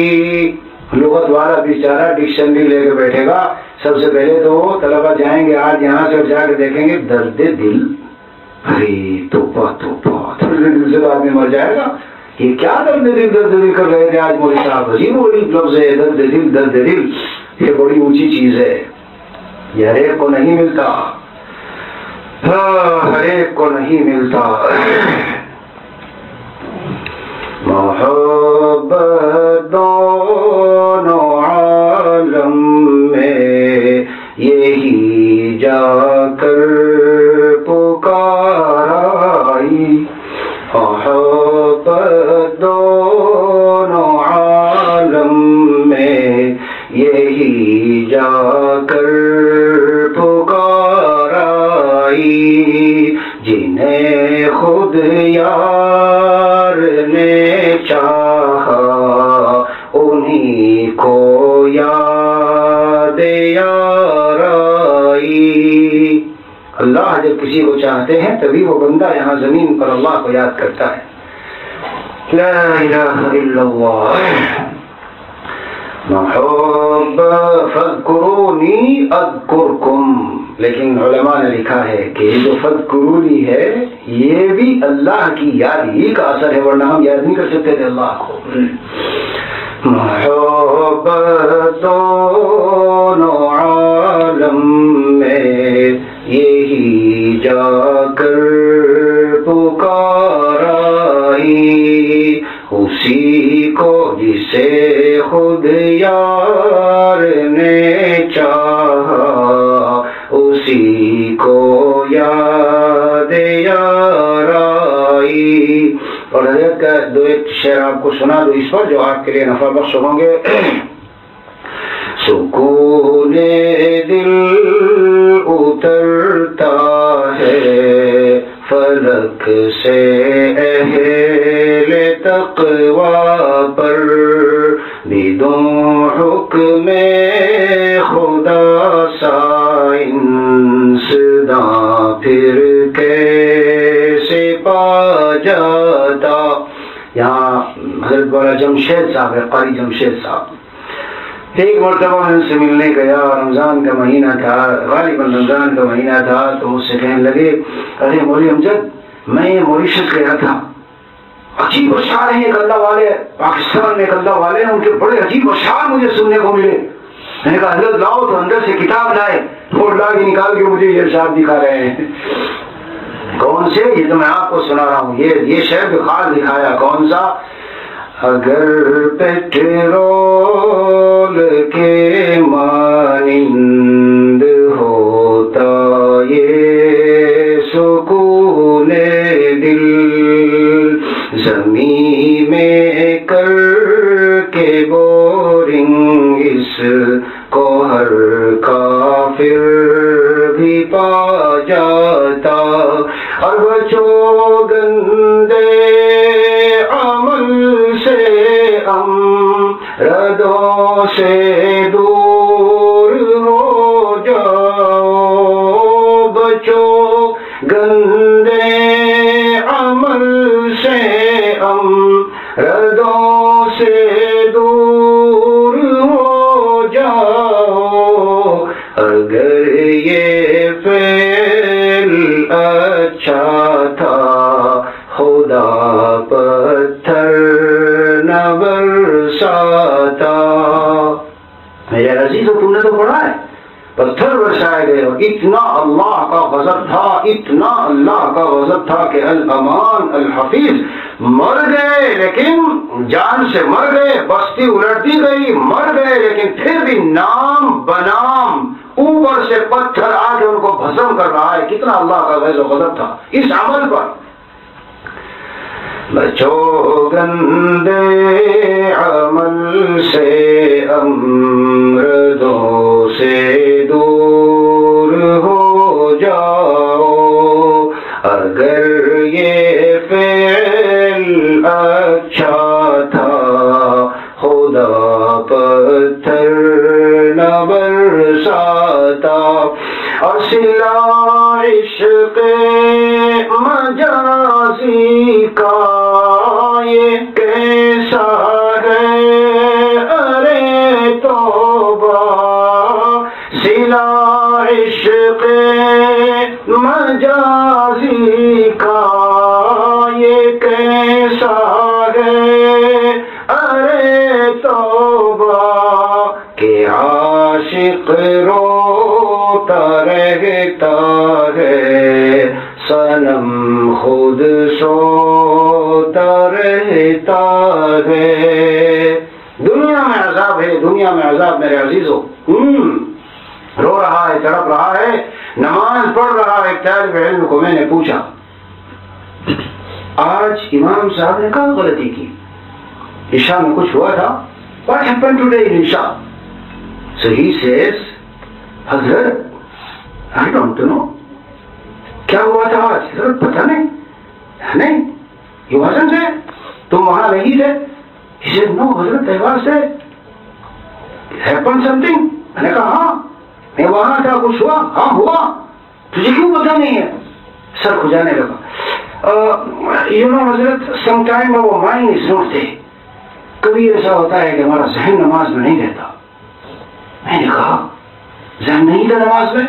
S1: لغت والا بیچارہ ڈکشنری لے کے بیٹھے گا، سب سے پہلے تو وہ طلبہ جائیں گے آج یہاں سے اور جا کے دیکھیں گے درد دل، ارے توبہ درد دل سے تو آدمی مر جائے گا۔ یہ کیا درد دل کر رہے تھے آج مولوی صاحب، عجیب غریب لفظ ہے درد دل، یہ بڑی اونچی چیز ہے، یہ ہر ایک کو نہیں ملتا، ہر ایک کو نہیں ملتا۔ محبت دونوں عالم میں یہی جا کر پکارائی، محبت دونوں عالم میں یہی جا کر پکارائی، جنہیں خود یار نے چاہا انہی کو یاد یار آئی۔ اللہ جب کسی کو چاہتے ہیں تبھی وہ بندہ یہاں زمین پر اللہ کو یاد کرتا ہے۔ لا الہ الا اللہ۔ محبت فاذکرونی اذکرکم، لیکن علماء نے لکھا ہے کہ یہ جو فاذکرونی ہے یہ بھی اللہ کی یاد ہی کا اثر ہے، ورنہ ہم یاد نہیں کر سکتے تھے اللہ کو۔ محبت دونوں عالم میں یہی جا کر پکارائی، اسی کو جسے خود یار نے چاہا اسی کو یاد یار آئی۔ اور حضرت کا دو ایک شعر آپ کو سنا دو اس پر جو آپ کے لیے نفع بخش ہوں گے۔ سکون دل اترتا ہے فلک سے اہل تقوی پر، سا انسداں پھر کیسے پا جاتا. یہاں حضرت والا جمشید صاحب ہے، قاری جمشید صاحب. ایک مرتبہ میں ان سے ملنے گیا، رمضان کا مہینہ تھا، غالباً رمضان کا مہینہ تھا، تو مجھ سے کہنے لگے ارے مولوی امجد میں موریشس گیا تھا، عجیب اشعار ہیں ایک اللہ والے پاکستان میں ایک اللہ والے ہیں، ان کے بڑے عجیب اشعار مجھے سننے کو ملے. میں نے کہا حضرت لاؤ، تو اندر سے کتاب لائے اور لا کے نکال کے مجھے یہ ارشاد دکھا رہے ہیں. کون سے؟ یہ تو میں آپ کو سنا رہا ہوں. یہ شعر بھی خاص دکھایا. کون سا؟ اگر پیٹرول کے مانند ہوتا یہ سکون دل، زمین میں کر کے بورنگ اس کو ہر کافر بھی پا جاتا. اور بچو گندے عمل سے امردوں سے دور ہو جاؤ، بچو گندے عمل سے امردوں سے دور ہو جاؤ. اگر یہ فعل اچھا تھا خدا پتھر نہ برساتا. میرے عزیزو تم نے تو پڑھا ہے پتھر برسائے گئے، اور اتنا اللہ کا غضب تھا، اتنا اللہ کا غضب تھا کہ الامان الحفیظ مر گئے، لیکن جان سے مر گئے، بستی الٹتی گئی، مر گئے، لیکن پھر بھی نام بنام اوپر سے پتھر آ کے ان کو بھسم کر رہا ہے. کتنا اللہ کا غضب و غضب تھا اس عمل پر. بچو گندے عمل سے امردوں سے دور ہو جاؤ. اگر یہ فعل اچھا تھا خدا پتھر نہ برساتا. اور صلہ عشق مجازی کا یہ کیسا ہے ارے توبہ، صلہ عشق مجازی کا یہ کیسا ہے ارے توبہ، کہ عاشق روتا رہتا ہے صنم خود سوتا رہتا ہے. دنیا میں عذاب ہے، دنیا میں عذاب میرے عزیزو. رو رہا ہے، تڑپ رہا ہے، نماز پڑھ رہا ہے. ایک طالب علم کو میں نے پوچھا آج امام صاحب نے کہاں غلطی کی؟ عشاء میں کچھ ہوا تھا؟ What happened today in Isha? So he says, Hazrat, I don't know. کیا ہوا تھا آج؟ حضرت پتہ نہیں. نہیں he wasn't there. تم وہاں نہیں تھے؟ He said, no حضرت I was there. Happened something? میں نے کہا ہاں میں وہاں تھا، کچھ ہوا؟ ہاں ہوا. تجھے کیوں پتہ نہیں ہے؟ سر کھجانے لگا. You know حضرت sometime our mind is not there. کبھی ایسا ہوتا ہے کہ ہمارا ذہن نماز میں نہیں رہتا. میں نے کہا ذہن نہیں تھا نماز میں؟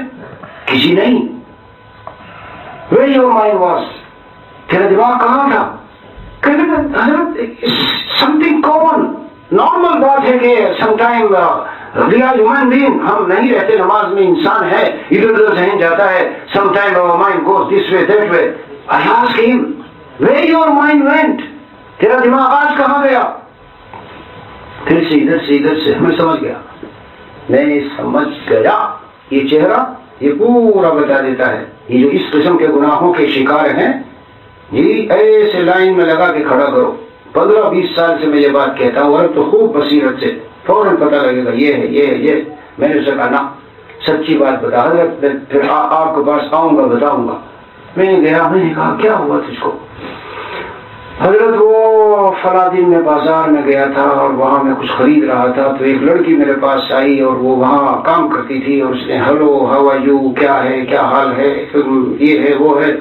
S1: کسی نہیں. Where your mind was? تیرا دماغ کہاں تھا؟ کہنے حضرت something common, normal بات ہے کہ sometime we are human being, ہم نہیں رہتے نماز میں، انسان ہے، ادھر ادھر ذہن جاتا ہے. sometime our mind goes this way that way. I asked him where your mind went? تیرا دماغ آج کہاں گیا؟ پھر سے ادھر سے میں سمجھ گیا. یہ چہرہ یہ پورا بتا دیتا ہے. یہ جو اس قسم کے گناہوں کے شکار ہیں جی ایسے لائن میں لگا کے کھڑا کرو. 15-20 سال سے میں یہ بات کہتا ہوں، اور تو خوب بصیرت سے فوراً پتہ لگے گا یہ ہے یہ ہے یہ. میں نے اسے کہا نا سچی بات بتا حضرت، پھر آپ کے پاس آؤں گا بتاؤں گا. میں نے گیا، میں نے کہا کیا ہوا تجھ کو؟ حضرت وہ فلاں دن میں بازار میں گیا تھا اور وہاں میں کچھ خرید رہا تھا، تو ایک لڑکی میرے پاس آئی اور وہ وہاں کام کرتی تھی، اور اس نے ہلو ہاؤ آر یو، کیا ہے، کیا حال ہے، یہ ہے وہ ہے،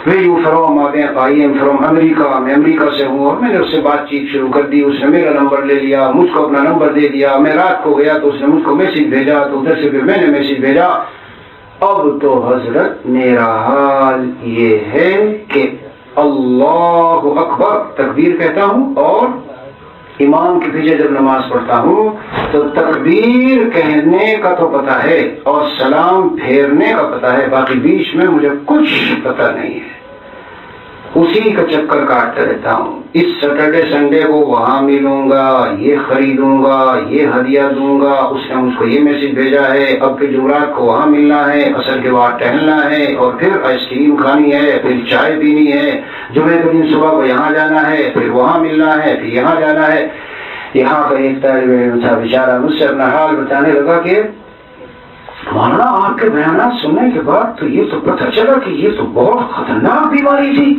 S1: where you from, I am from America, میں امریکہ سے ہوں، اور میں نے اس سے بات چیت شروع کر دی، اس نے میرا نمبر لے لیا، مجھ کو اپنا نمبر دے دیا، میں رات کو گیا تو اس نے مجھ کو میسج بھیجا، تو ادھر سے پھر میں نے میسج بھیجا۔ اب تو حضرت میرا حال یہ ہے کہ اللہ اکبر تکبیر کہتا ہوں، اور امام کے پیچھے جب نماز پڑھتا ہوں تو تکبیر کہنے کا تو پتہ ہے اور سلام پھیرنے کا پتہ ہے، باقی بیچ میں مجھے کچھ پتہ نہیں ہے، اسی کا چکر کاٹتا رہتا ہوں۔ اس سیٹرڈے سنڈے کو وہاں ملوں گا، یہ خریدوں گا، یہ ہدیہ دوں گا، اس نے مجھ کو یہ میسج بھیجا ہے، اب پھر جمعرات کو وہاں ملنا ہے، عصر کے بعد ٹہلنا ہے، اور پھر آئس کریم کھانی ہے، پھر چائے پینی ہے، جمعے کے دن صبح کو یہاں جانا ہے، پھر وہاں ملنا ہے، پھر یہاں جانا ہے۔ یہاں کا ایک طالب علم تھا بیچارہ، مجھ سے اپنا حال بتانے لگا کہ مولانا آپ کے بیانات سننے کے بعد تو یہ تو پتہ چلا کہ یہ تو بہت خطرناک بیماری تھی،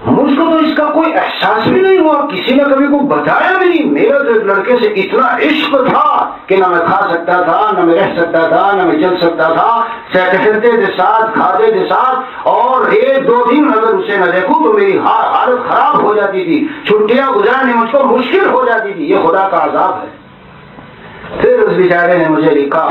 S1: مجھ کو تو اس کا کوئی احساس بھی نہیں ہوا، کسی نے کبھی کو بتایا بھی نہیں، میرا تو ایک لڑکے سے اتنا عشق تھا کہ نہ میں کھا سکتا تھا، نہ میں رہ سکتا تھا، نہ میں چل سکتا تھا، ٹہلتے کے ساتھ، کھاتے کے ساتھ، اور ایک دو دن اگر اسے نہ دیکھوں تو میری حالت خراب ہو جاتی تھی، چھٹیاں گزارنے مجھ کو مشکل ہو جاتی تھی، یہ خدا کا عذاب ہے۔ پھر اس بیچارے نے مجھے لکھا،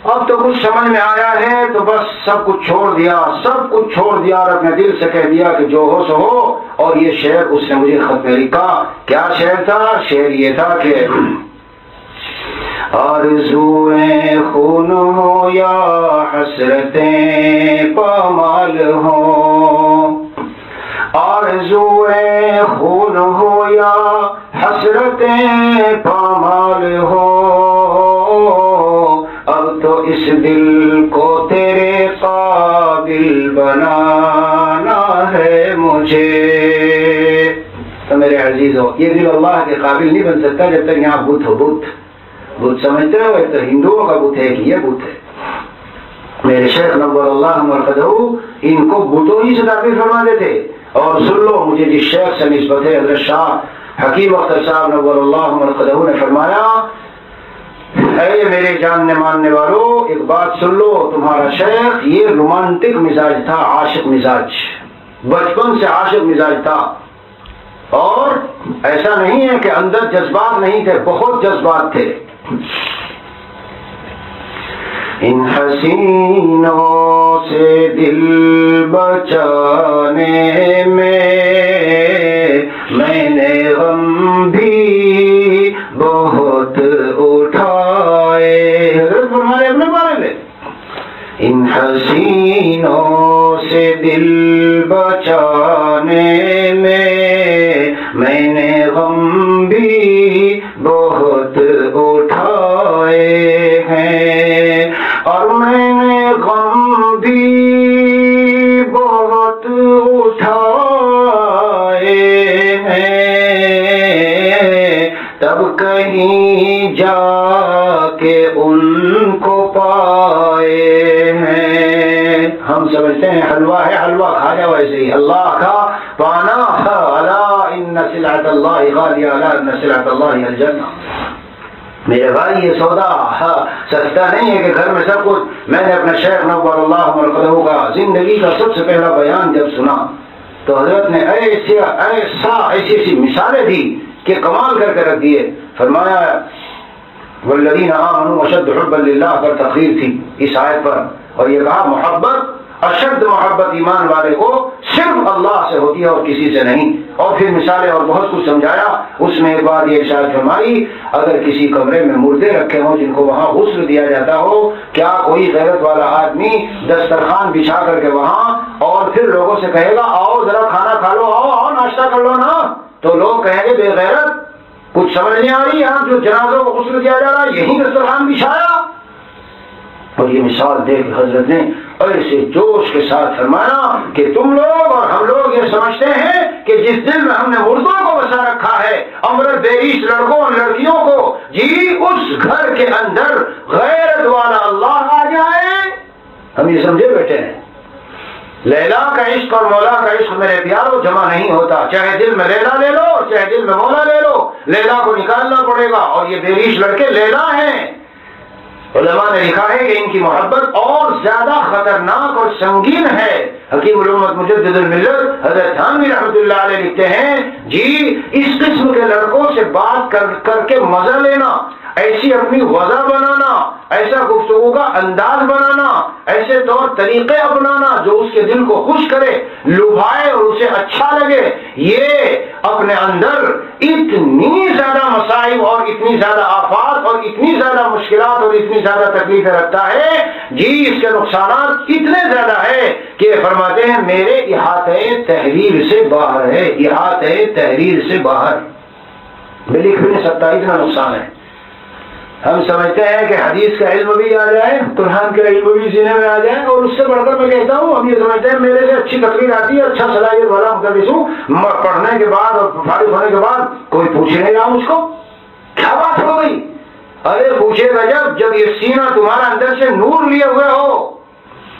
S1: اب تو کچھ سمجھ میں آیا ہے تو بس سب کچھ چھوڑ دیا، سب کچھ چھوڑ دیا، اور اپنے دل سے کہہ دیا کہ جو ہو سو ہو۔ اور یہ شعر اس نے مجھے خط میں لکھا، کیا شعر تھا؟ شعر یہ تھا کہ آرزوئیں خون ہو یا حسرتیں پامال ہوں، آرزوئیں خون ہو یا حسرتیں پامال ہو، اب تو اس دل کو تیرے قابل بنانا ہے مجھے۔ تو میرے عزیزو، یہ دل اللہ کے قابل نہیں بن سکتا جب تک یہاں بت ہو۔ بت سمجھتے ہو، ایک تو ہندوؤں کا بت ہے کہ یہ بت ہے۔ میرے شیخ نور اللہ مرقدہ ان کو بتوں ہی سے تعبیر فرماتے تھے۔ اور سن لو، مجھے جس شیخ سے نسبت ہے، حضرت شاہ حکیم اختر صاحب نور اللہ مرقدہ نے فرمایا، اے میرے جاننے ماننے والوں، ایک بات سن لو، تمہارا شیخ یہ رومانٹک مزاج تھا، عاشق مزاج، بچپن سے عاشق مزاج تھا، اور ایسا نہیں ہے کہ اندر جذبات نہیں تھے، بہت جذبات تھے۔ ان حسینوں سے دل بچانے میں نے غم بھی بہت اٹھائے، حضرت فرمانے اپنے بارے میں، ان حسینوں سے دل بچانے میں نے غم بھی بہت اٹھائے ہیں، اور میں نے غم بھی بہت اٹھائے ہیں، تب کہیں جا کے ان کو پائے ہیں۔ ہم سمجھتے ہیں حلوہ ہے، حلوہ کھا جاؤ ایسے ہی، اللہ کا پانا، الا ان سلعۃ اللہ غالیہ، الا ان سلعۃ اللہ الجنہ۔ میرے بھائی یہ سودا سستا نہیں ہے کہ گھر میں سب کچھ۔ میں نے اپنے شیخ نور اللہ مرقدہ کا زندگی کا سب سے پہلا بیان جب سنا تو حضرت نے ایسی مثالیں دی کہ کمال کر کے رکھ دیے۔ فرمایا والذین آمنوا اشد حبا للہ پر تقریر تھی اس آیت پر، اور یہ کہا محبت، اشد محبت ایمان والے کو صرف اللہ سے ہوتی ہے اور کسی سے نہیں۔ اور پھر مثالیں اور بہت کچھ سمجھایا۔ اس میں ایک بات یہ ارشاد فرمائی، اگر کسی کمرے میں مردے رکھے ہوں جن کو وہاں غسل دیا جاتا ہو، کیا کوئی غیرت والا آدمی دسترخوان بچھا کر کے وہاں اور پھر لوگوں سے کہے گا آؤ ذرا کھانا کھا لو، آؤ ناشتہ کر لو نا؟ تو لوگ کہیں گے بے غیرت، کچھ سمجھ نہیں آ رہی، یہاں جو جنازوں کو غسل دیا جا رہا ہے یہی دسترخوان بچھایا۔ اور یہ مثال دے کے حضرت نے ایسے جوش کے ساتھ فرمایا کہ تم لوگ اور ہم لوگ یہ سمجھتے ہیں کہ جس دل میں ہم نے مردوں کو بسا رکھا ہے، امرت بیریش لڑکوں اور لڑکیوں کو، جی اس گھر کے اندر غیرت والا اللہ آ جائے، ہم یہ سمجھے بیٹھے ہیں۔ لیلا کا عشق اور مولا کا عشق میرے پیاروں جمع نہیں ہوتا. چاہے دل میں لیلا لے لو چاہے دل میں مولا لے لو، لیلا کو نکالنا پڑے گا. اور یہ بیریش لڑکے لیلا ہیں. علماء نے لکھا ہے کہ ان کی محبت اور زیادہ خطرناک اور سنگین ہے. حکیم الامت مجدد الملت حضرت تھانوی رحمۃ اللہ علیہ لکھتے ہیں جی اس قسم کے لڑکوں سے بات کر کے مزہ لینا، ایسی اپنی وضع بنانا، ایسا گفتگو کا انداز بنانا، ایسے طور طریقے اپنانا جو اس کے دل کو خوش کرے، لبھائے اور اسے اچھا لگے، یہ اپنے اندر اتنی زیادہ مصائب اور اتنی زیادہ آفات اور اتنی زیادہ مشکلات اور اتنی زیادہ تکلیفیں رکھتا ہے جی اس کے نقصانات اتنے زیادہ ہے کہ فرماتے ہیں میرے احاطے تحریر سے باہر ہے. احاطے تحریر سے باہر میں لکھ بھی نہیں سکتا، اتنا نقصان ہے. ہم سمجھتے ہیں کہ حدیث کا علم بھی آ جائے، قرآن کا علم بھی سینے میں آ جائے، اور اس سے بڑھ کر میں کہتا ہوں ہم یہ سمجھتے ہیں میرے سے اچھی تقریر آتی ہے، اچھا صلاحیت والا مدرس ہوں، پڑھنے کے بعد اور فارغ ہونے کے بعد کوئی پوچھے نہیں گا مجھ کو کیا بات ہو گئی. ارے پوچھے گا جب یہ سینہ تمہارا اندر سے نور لیے ہوئے ہو.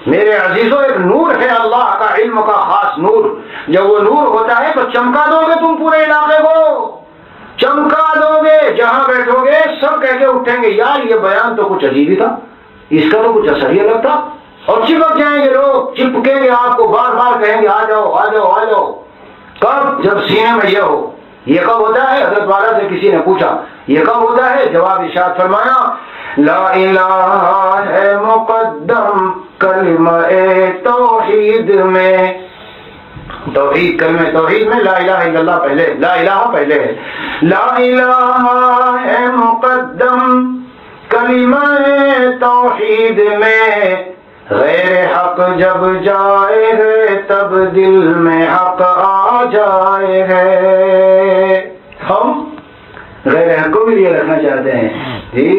S1: میرے عزیزوں ایک نور ہے اللہ کا علم کا خاص نور. جب وہ نور ہوتا ہے تو چمکا دو گے تم پورے علاقے کو، چمکا دو گے. جہاں بیٹھو گے سب کہہ کے اٹھیں گے یار یہ بیان تو کچھ عجیب ہی تھا، اس کا تو کچھ اثر ہی الگ تھا. اور چپک جائیں گے لوگ، چپکیں گے آپ کو، بار بار کہیں گے آ جاؤ آ جاؤ آ جاؤ. کب؟ جب سینے میں یہ ہو. یہ کب ہوتا ہے؟ حضرت والا سے کسی نے پوچھا یہ کب ہوتا ہے؟ جواب ارشاد فرمایا لا الہ ہے مقدم کلمہ توحید میں. توحید کلمہ توحید میں لا الہ الا اللہ پہلے، لا الہ پہلے ہے. لا الہ ہے مقدم کلمہ توحید میں، غیر حق جب جائے ہے تب دل میں حق آ جائے ہے. ہم غیر حق کو بھی یہ رکھنا چاہتے ہیں جی.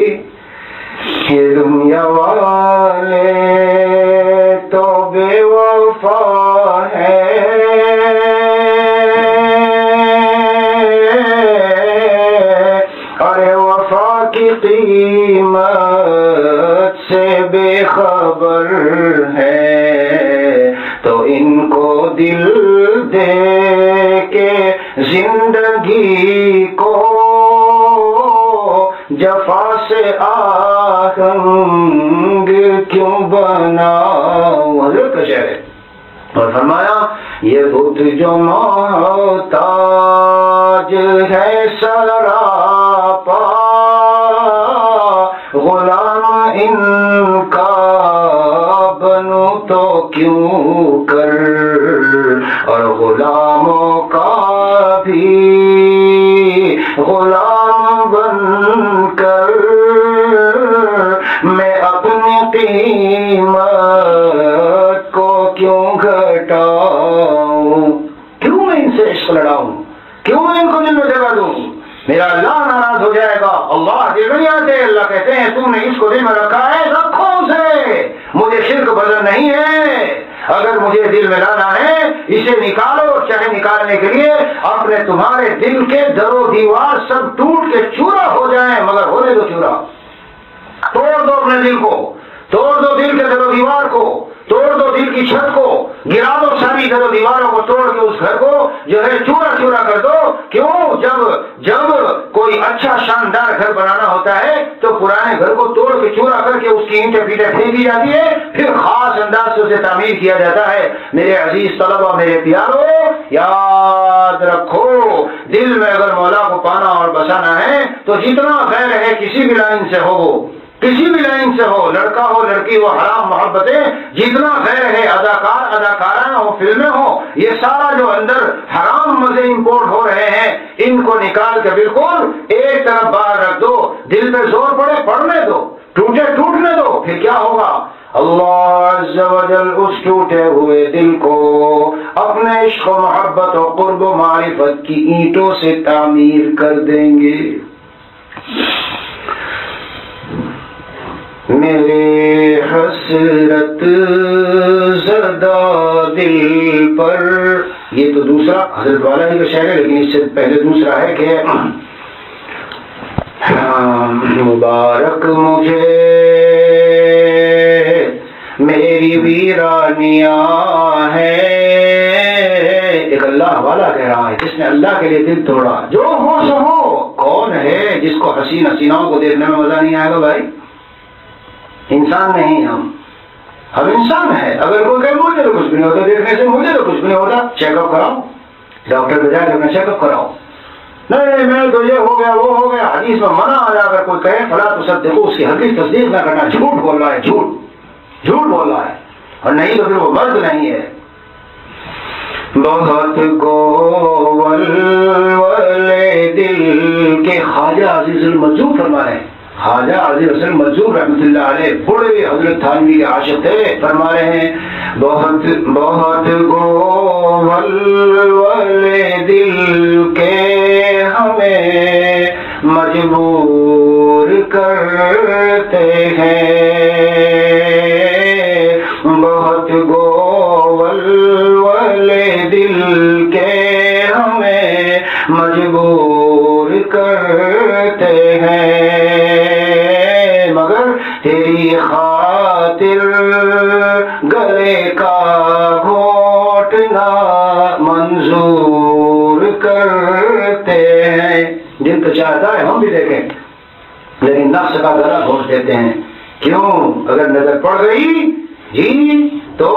S1: یہ دنیا والے تو بے وفا ہے، ارے وفا کی قیمت سے بے خبر ہے، تو ان کو دل دے کے زندگی کو جفا سے آہنگ کیوں بناؤ. حضرت کا شعر ہے. اور فرمایا یہ بت جو محتاج ہے سراپا، غلام ان کا بنو تو کیوں کر، اور غلاموں کا بھی غلام بن کر میں اپنی قیمت کو کیوں گھٹاؤں. کیوں میں ان سے عشق لڑاؤں، کیوں میں ان کو دل میں جگہ دوں؟ میرا اللہ ناراض ہو جائے گا. اللہ دل نہیں آتے. اللہ کہتے ہیں تم نے اس کو دل میں رکھا ہے رکھو اسے، مجھے شرک پسند نہیں ہے. اگر مجھے دل میں لانا ہے اسے نکالو، چاہے نکالنے کے لیے اپنے تمہارے دل کے در و دیوار سب ٹوٹ کے چورا ہو جائیں، مگر ہونے دو چورا. توڑ دو اپنے دل کو، توڑ دو دل کے در و دیوار کو، توڑ دو دل کی چھت کو، گرا دو ساری در و دیواروں کو، توڑ کے اس گھر کو جو ہے چورا چورا کر دو. کیوں؟ جب کوئی اچھا شاندار گھر بنانا ہوتا ہے تو پرانے گھر کو توڑ کے چورا کر کے اس کی اینٹیں پیٹیں پھینکی جاتی ہے، پھر خاص انداز سے اسے تعمیر کیا جاتا ہے. میرے عزیز طلبہ، میرے پیارو، یاد رکھو دل میں اگر مولا کو پانا اور بسانا ہے تو جتنا غیر ہے کسی بھی لائن سے ہو، کسی بھی لائن سے ہو، لڑکا ہو لڑکی ہو، حرام محبتیں جتنا غیر ہے، اداکار اداکارہ ہو، فلمیں ہو، یہ سارا جو اندر حرام مزے امپورٹ ہو رہے ہیں ان کو نکال کے بالکل ایک طرف باہر رکھ دو. دل پہ زور پڑے پڑنے دو، ٹوٹے ٹوٹنے دو. پھر کیا ہوگا؟ اللہ عز و جل اس ٹوٹے ہوئے دل کو اپنے عشق و محبت و قرب و معرفت کی اینٹوں سے تعمیر کر دیں گے. میرے حسرت زدہ دل پر، یہ تو دوسرا حضرت والا ہی کا شعر ہے، لیکن اس سے پہلے دوسرا ہے کہ مبارک مجھے میرے تیری ویرانیاں ہے. ایک اللہ والا کہہ رہا ہے جس نے اللہ کے لیے دل توڑا. جو ہو سو ہو. کون ہے جس کو حسین حسیناؤں کو دیکھنے میں مزہ نہیں آئے گا بھائی؟ انسان نہیں ہم انسان ہیں. اگر کوئی کہ مجھے تو کچھ بھی نہیں ہوتا دیکھنے سے، مجھے تو کچھ بھی نہیں ہوتا، چیک اپ کراؤ. ڈاکٹر کے جائے اپنا چیک اپ کراؤ. نہیں میں تو یہ ہو گیا وہ ہو گیا. حدیث میں منع آیا اگر کوئی کہے فلا تصدقوا، اس کی حدیث تصدیق نہ کرنا. جھوٹ بول رہا ہے، جھوٹ بول رہا ہے، اور نہیں تو پھر وہ مرد نہیں ہے. بہت گول والے دل کے خواجہ عزیز المجذوب فرما رہے ہیں. خواجہ عزیز حسن مجذوب رحمۃ اللہ علیہ بڑے حضرت تھانوی کے عاشق تھے. فرما رہے ہیں بہت گول والے دل کے ہمیں مجبور کرتے ہیں. بہت گول والے دل کے ہمیں مجبور کرتے ہیں، مگر تیری خاطر گلے کا گھونٹنا منظور کرتے ہیں. دل تو چاہتا ہے ہم بھی دیکھیں، لیکن نفس کا گلا گھونٹ دیتے ہیں. کیوں؟ اگر نظر پڑ گئی جی تو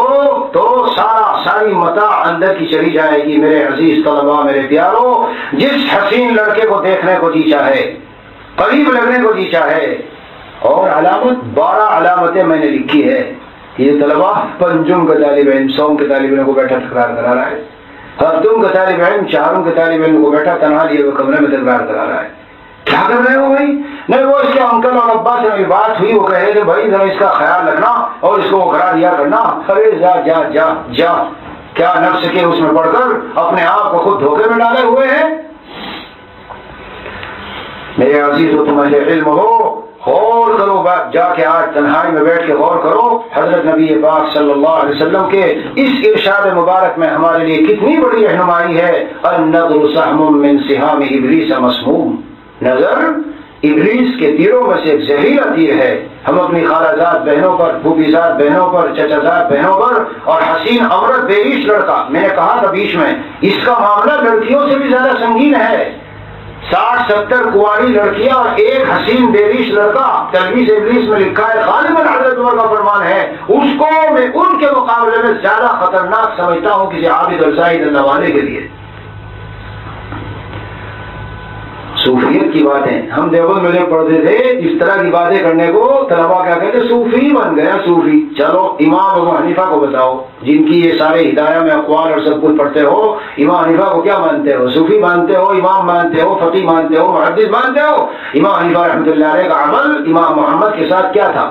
S1: ساری متاع اندر کی چلی جائے گی. میرے عزیز طلباء، میرے پیاروں، جس حسین لڑکے کو دیکھنے کو جی چاہے، قریب لگنے کو جی چاہے. اور علامت 12 علامتیں میں نے لکھی ہے. یہ طلباء پنجم کا طالب علم، سوم کے طالب علم کو بیٹھا تکرار کرا رہا ہے. ہفتم کا طالب علم چہارم کے طالب علم کو بیٹھا تنہا لیے ہوئے کمرے میں تکرار کرا رہا ہے. کیا کر رہے ہو بھائی؟ نہیں وہ اس کے انکل اور ابا سے میری بات ہوئی، وہ کہے کہ بھائی ذرا اس کا خیال رکھنا اور اس کو وہ کرا دیا کرنا. ارے جا جا جا جا، کیا نفس کے اس میں پڑھ کر اپنے آپ کو خود دھوکے میں ڈالے ہوئے ہیں. میرے عزیز و تمہیں علم ہو، غور کرو، جا کے آج تنہائی میں بیٹھ کے غور کرو حضرت نبی پاک صلی اللہ علیہ وسلم کے اس ارشاد مبارک میں ہمارے لیے کتنی بڑی رہنمائی ہے. النظر سهم من سهام ابلیس مسموم. نظر ابلیس کے تیروں میں سے ایک زہریلا تیر ہے. ہم اپنی خالہ زاد بہنوں پر، پھوپھی زاد بہنوں پر، چچا زاد بہنوں پر، اور حسین عورت بیریش لڑکا، میں نے کہا تھا بیچ میں، اس کا معاملہ لڑکیوں سے بھی زیادہ سنگین ہے. 60-70 کنواری لڑکیاں اور ایک حسین بیریش لڑکا. تلبیس ابلیس میں لکھا ہے، غالباً حضرت عمر کا فرمان ہے، اس کو میں ان کے مقابلے میں زیادہ خطرناک سمجھتا ہوں کسی عابد الزاہد اللہ والے کے لیے. صوفیت کی باتیں ہم دیوبند میں جب پڑھتے تھے، اس طرح کی باتیں کرنے کو طلبا کیا کہتے، صوفی بن گیا صوفی. چلو امام ابو حنیفہ کو بتاؤ، جن کی یہ سارے ہدایہ میں اقوال اور سب کچھ پڑھتے ہو، امام حنیفہ کو کیا مانتے ہو؟ صوفی مانتے ہو، امام مانتے ہو، فقیہ مانتے ہو، محدث مانتے ہو. امام حنیفہ رحمۃ اللہ علیہ کا عمل امام محمد کے ساتھ کیا تھا؟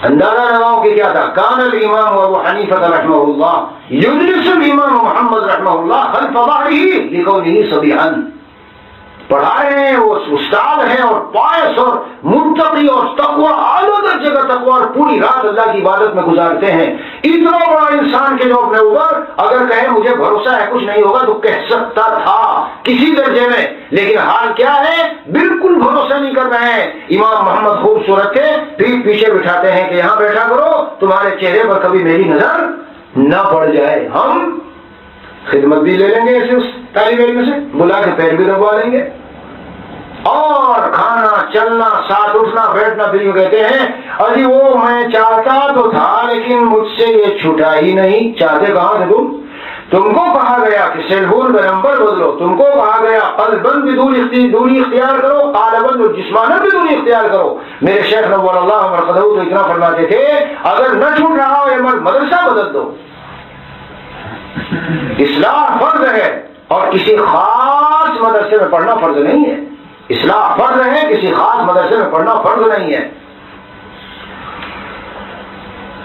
S1: اندازہ لگاؤ کہ کیا تھا. کان الامام ابو حنیفہ رحمہ اللہ یجلس الامام محمد رحمہ اللہ خلف ظہرہ لکونہ صبیحا. پڑھا رہے ہیں، وہ استاد ہیں اور پائس اور متقی اور تقوی، اعلیٰ درجے کا تقوی، اور پوری رات اللہ کی عبادت میں گزارتے ہیں. اتنا بڑا انسان کے جو اپنے اوپر اگر کہے مجھے بھروسہ ہے کچھ نہیں ہوگا تو کہہ سکتا تھا کسی درجے میں، لیکن حال کیا ہے؟ بالکل بھروسہ نہیں کر رہے ہیں. امام محمد خوبصورت تھے، پیٹ پیچھے بٹھاتے ہیں کہ یہاں بیٹھا کرو، تمہارے چہرے پر کبھی میری نظر نہ پڑ جائے. ہم خدمت بھی لے لیں گے ایسے اس طالب علم سے، بلا کے پیر بھی دبوا لیں گے، اور کھانا چلنا ساتھ اٹھنا بیٹھنا. پھر کہتے ہیں ارے وہ میں چاہتا تو تھا لیکن مجھ سے یہ چھوٹا ہی نہیں. چاہتے کہاں سے تم کو کہا گیا کہ سیل فون کا نمبر بدلو، تم کو کہا گیا قلباً بھی دوری اختیار کرو، قالباً اور جسماناً بھی دوری اختیار کرو. میرے شیخ نور اللہ مرقدہ تو اتنا فرماتے تھے اگر نہ چھوٹ رہا ہو یہ مدرسہ بدل دو. اصلاح فرض ہے اور کسی خاص مدرسے میں پڑھنا فرض نہیں ہے. اصلاح فرض ہے، کسی خاص مدرسے میں پڑھنا فرض نہیں ہے.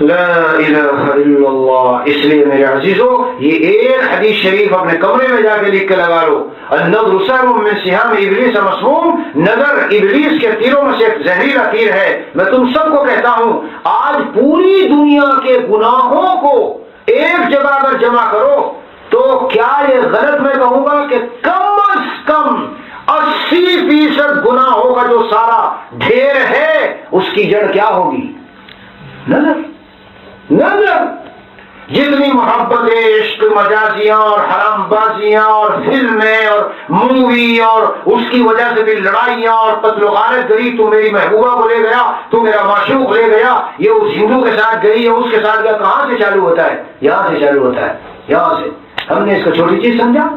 S1: لا الہ الا اللہ. اس لیے میرے عزیزو یہ ایک حدیث شریف اپنے کمرے میں جا کے لکھ کے لگا لو. النظر سهم من سهام ابلیس مسموم. نظر ابلیس کے تیروں میں سے ایک زہریلا تیر ہے. میں تم سب کو کہتا ہوں آج پوری دنیا کے گناہوں کو ایک جگہ اگر جمع کرو تو کیا یہ غلط میں کہوں گا کہ کم از کم 80% گناہوں کا جو سارا ڈھیر ہے اس کی جڑ کیا ہوگی؟ نظر جتنی محبتیں، عشق، مجازیاں اور حرام بازیاں اور فلمیں اور مووی اور اس کی وجہ سے بھی لڑائیاں اور قتل و غارت گئی، تو میری محبوبہ کو لے گیا، تو میرا معشوق لے گیا، یہ اس ہندو کے ساتھ گئی یا اس کے ساتھ گیا، کہاں سے چالو ہوتا ہے؟ یہاں سے چالو ہوتا ہے، یہاں سے۔ ہم نے اس کو چھوٹی چیز سمجھا؟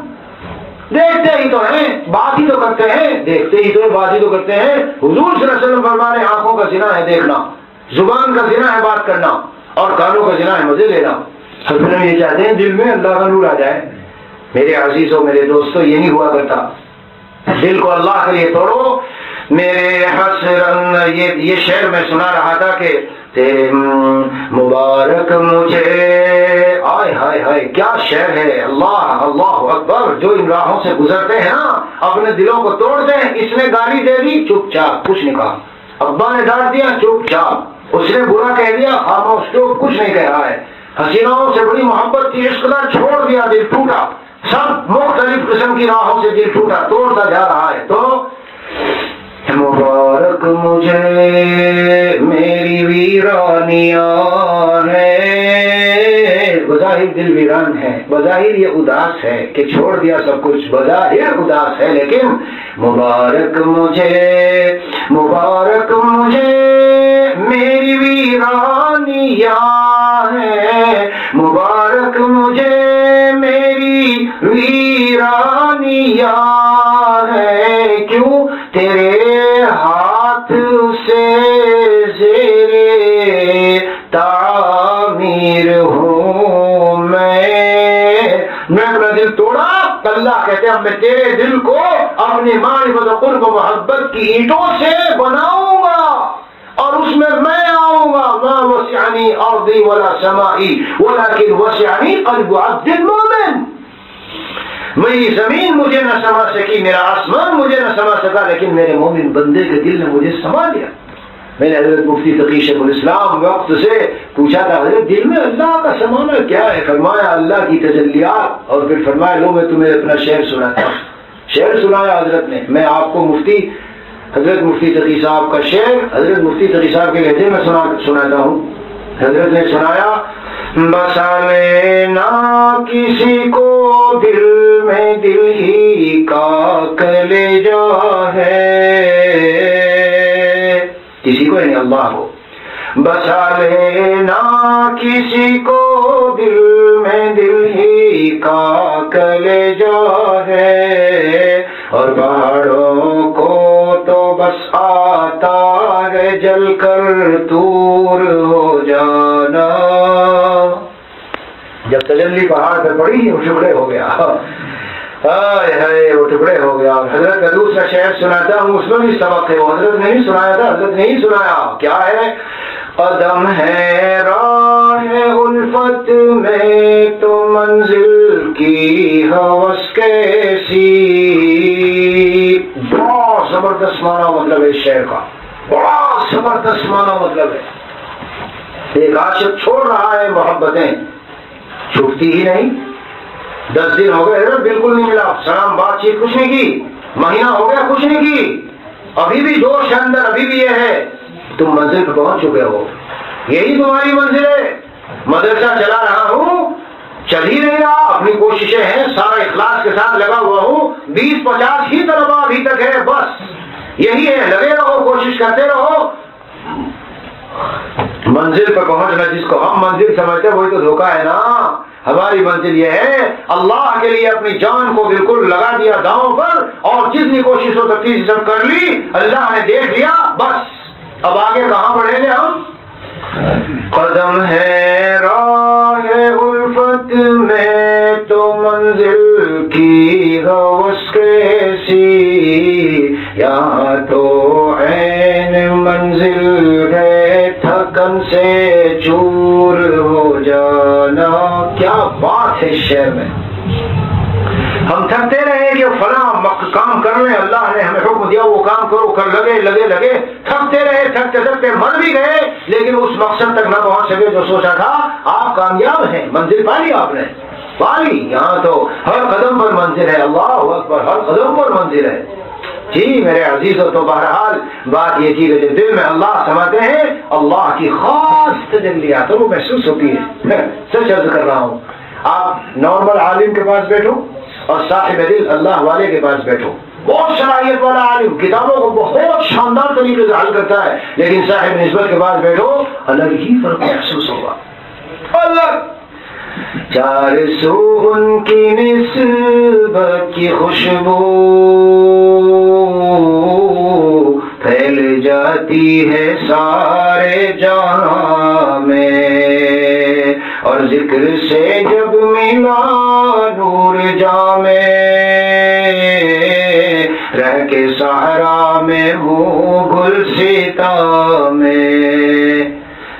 S1: دیکھتے ہی تو ہیں، بات ہی تو کرتے ہیں، دیکھتے ہی تو ہیں، بات ہی تو کرتے ہیں۔ حضور صلی اللہ علیہ وسلم فرمانے آنکھوں کا زنا ہے دیکھنا، زبان کا زنا ہے بات کرنا، اور کانوں کا زنا ہے مزے لینا۔ ہم یہ چاہتے ہیں دل میں اللہ کا نور آ جائے۔ میرے عزیزوں، میرے دوستوں، یہ نہیں ہوا کرتا۔ دل کو اللہ کے لیے توڑو۔ میرے حسرن، یہ شعر میں سنا رہا تھا کہ مبارک مجھے، آئے ہائے ہائے کیا شعر ہے، اللہ اللہ اکبر۔ جو ان راہوں سے گزرتے ہیں نا، اپنے دلوں کو توڑتے ہیں۔ اس نے گالی دے دی، چپ چاپ، کچھ نہیں کہا۔ ابا نے ڈانٹ دیا، چپ چاپ۔ اس نے برا کہہ دیا، خاموش، چپ، کچھ نہیں کہہ رہا ہے۔ حسیناؤں سے بڑی محبت کی، عشق کا چھوڑ دیا، دل ٹوٹا۔ سب مختلف قسم کی راہوں سے دل ٹوٹا، توڑتا جا رہا ہے۔ تو مبارک مجھے میری ویرانیاں ہے، بظاہر دل ویران ہے، بظاہر یہ اداس ہے کہ چھوڑ دیا سب کچھ، بظاہر اداس ہے، لیکن مبارک مجھے، مبارک مجھے میری ویرانیاں ہے، مبارک مجھے میری ویرانیاں ہے، کیوں تیرے ہاتھ سے زیرے تعمیر ہوں میں اپنا دل توڑا۔ اللہ کہتے ہیں میں تیرے دل کو اپنی معرفت و قرب و محبت کی اینٹوں سے بناؤں گا، اور اس میں آؤں گا۔ ما وسعنی ارضی ولا سمائی ولکن وسعنی قلب عبد المؤمن۔ میری زمین مجھے نہ سما سکی، میرا آسمان مجھے نہ سما سکا، لیکن میرے مومن بندے کے دل نے مجھے سما لیا۔ میں نے حضرت مفتی تقی شیخ الاسلام وقت سے پوچھا تھا، حضرت دل میں اللہ کا سمانا کیا ہے؟ فرمایا اللہ کی تجلیات، اور پھر فرمایا لو میں تمہیں اپنا شعر سناتا ہوں۔ شعر سنایا حضرت نے۔ میں آپ کو حضرت مفتی تقی صاحب کا شعر حضرت مفتی تقی صاحب کے لہجے میں سناتا ہوں۔ حضرت نے سنایا، بسا لینا کسی کو دل میں دل ہی کا کلیجا ہے، کسی کو یعنی اللہ کو۔ بسا لینا کسی کو دل میں دل ہی کا کلیجا ہے، اور پہاڑوں کو تو بس آتا ہے جل کر دور ہو جانا۔ جب تجلی پہاڑ پہ پڑی وہ ٹکڑے ہو گیا، ہائے ہائے وہ ٹکڑے ہو گیا۔ حضرت کا دوسرا شعر سناتا ہوں، اس میں بھی سبق ہے، وہ حضرت نے نہیں سنایا تھا، حضرت نے ہی سنایا۔ کیا ہے؟ قدم ہے راہ الفت میں تو منزل کی ہوس کیسی۔ بڑا زبردست معنی مطلب ہے اس شعر کا، بڑا زبردست معنی مطلب ہے۔ ایک عاشق چھوڑ رہا ہے محبتیں، چھوٹتی ہی نہیں۔ 10 دن ہو گئے حضرت بالکل نہیں ملا، سلام بات چیت کچھ نہیں کی، مہینہ ہو گیا کچھ نہیں کی، ابھی بھی جوش ہے اندر، ابھی بھی یہ ہے۔ تم منزل پہ پہنچ چکے ہو، یہی تمہاری منزل ہے۔ مدرسہ چلا رہا ہوں، چل ہی نہیں رہا، اپنی کوششیں ہیں، سارا اخلاص کے ساتھ لگا ہوا ہوں، 20-50 ہی طلبہ ابھی تک ہے، بس یہی ہے، لگے رہو، کوشش کرتے رہو۔ منزل پہ پہنچنا جس کو ہم منزل سمجھتے وہی تو دھوکہ ہے نا۔ ہماری منزل یہ ہے اللہ کے لیے اپنی جان کو بالکل لگا دیا داؤں پر، اور جتنی کوشش ہو سکتی سب کر لی، اللہ نے دیکھ لیا، بس اب آگے کہاں بڑھیں گے ہم؟ قدم ہے راہ الفت میں تو منزل کی ہوس کیسی، یہاں تو عین منزل ہے تھکن سے چور ہو جانا۔ کیا بات ہے اس شعر میں۔ ہم تھکتے رہے کہ فلاں کام کر لیں، اللہ نے ہمیں حکم دیا وہ کام کرو، کر لگے تھکتے رہے، تھکتے مر بھی گئے، لیکن اس مقصد تک نہ پہنچ سکے جو سوچا تھا۔ آپ کامیاب ہیں، منزل پالی، آپ نے پالی۔ یہاں تو ہر قدم پر منزل ہے، اللہ اکبر، ہر قدم پر منزل ہے۔ جی میرے عزیزوں، تو بہرحال بات یہ تھی کہ جو دل میں اللہ سماتے ہیں، اللہ کی خاص تجلیات وہ محسوس ہوتی ہے۔ سچ عرض کر رہا ہوں، آپ نارمل عالم کے پاس بیٹھو اور صاحب دل اللہ والے کے پاس بیٹھو، بہت صلاحیت والا عالم کتابوں کو بہت شاندار طریقے سے حل کرتا ہے، لیکن صاحب نسبت کے پاس بیٹھو الگ ہی فرق محسوس ہوگا۔ الگ چار سو ان کی نسبت کی خوشبو پھیل جاتی ہے سارے جہاں میں، اور ذکر سے جب ملا نور جامے، رہ کے صحرا میں ہوں گلستا میں۔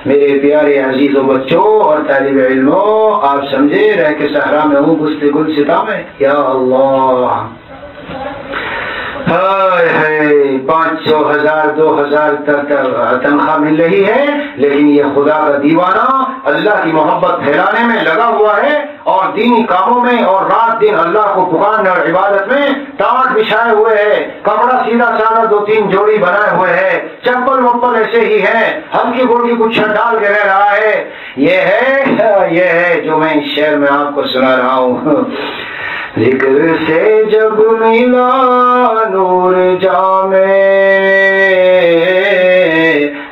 S1: میرے پیارے عزیزوں بچوں اور طالب علموں، آپ سمجھے رہ کے صحرا میں ہوں گلستا میں؟ یا اللہ، ہائے ہائے، 500 1000 2000 تنخواہ مل رہی ہے، لیکن یہ خدا کا دیوانہ اللہ کی محبت پھیلانے میں لگا ہوا ہے، اور دینی کاموں میں اور رات دن اللہ کو پکارنے اور عبادت میں ٹاٹ بچھائے ہوئے ہے، کپڑا سیدھا سادہ 2-3 جوڑی بنائے ہوئے ہے، چپل وپل ایسے ہی ہے، ہلکی پھلکی کچھ ڈال کے رہ رہا ہے۔ یہ ہے جو میں اس شعر میں آپ کو سنا رہا ہوں۔ ذکر سے جب ملا نور جامے،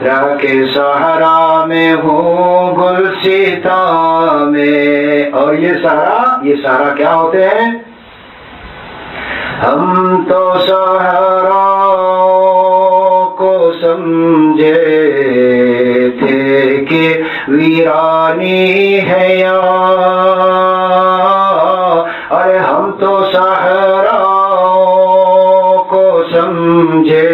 S1: راہ کے صحرا میں ہوں گلستا میں۔ اور یہ سہارا کیا ہوتے ہیں؟ ہم تو صحرا کو سمجھے تھے کہ ویرانی ہے یا، ارے ہم تو صحرا کو سمجھے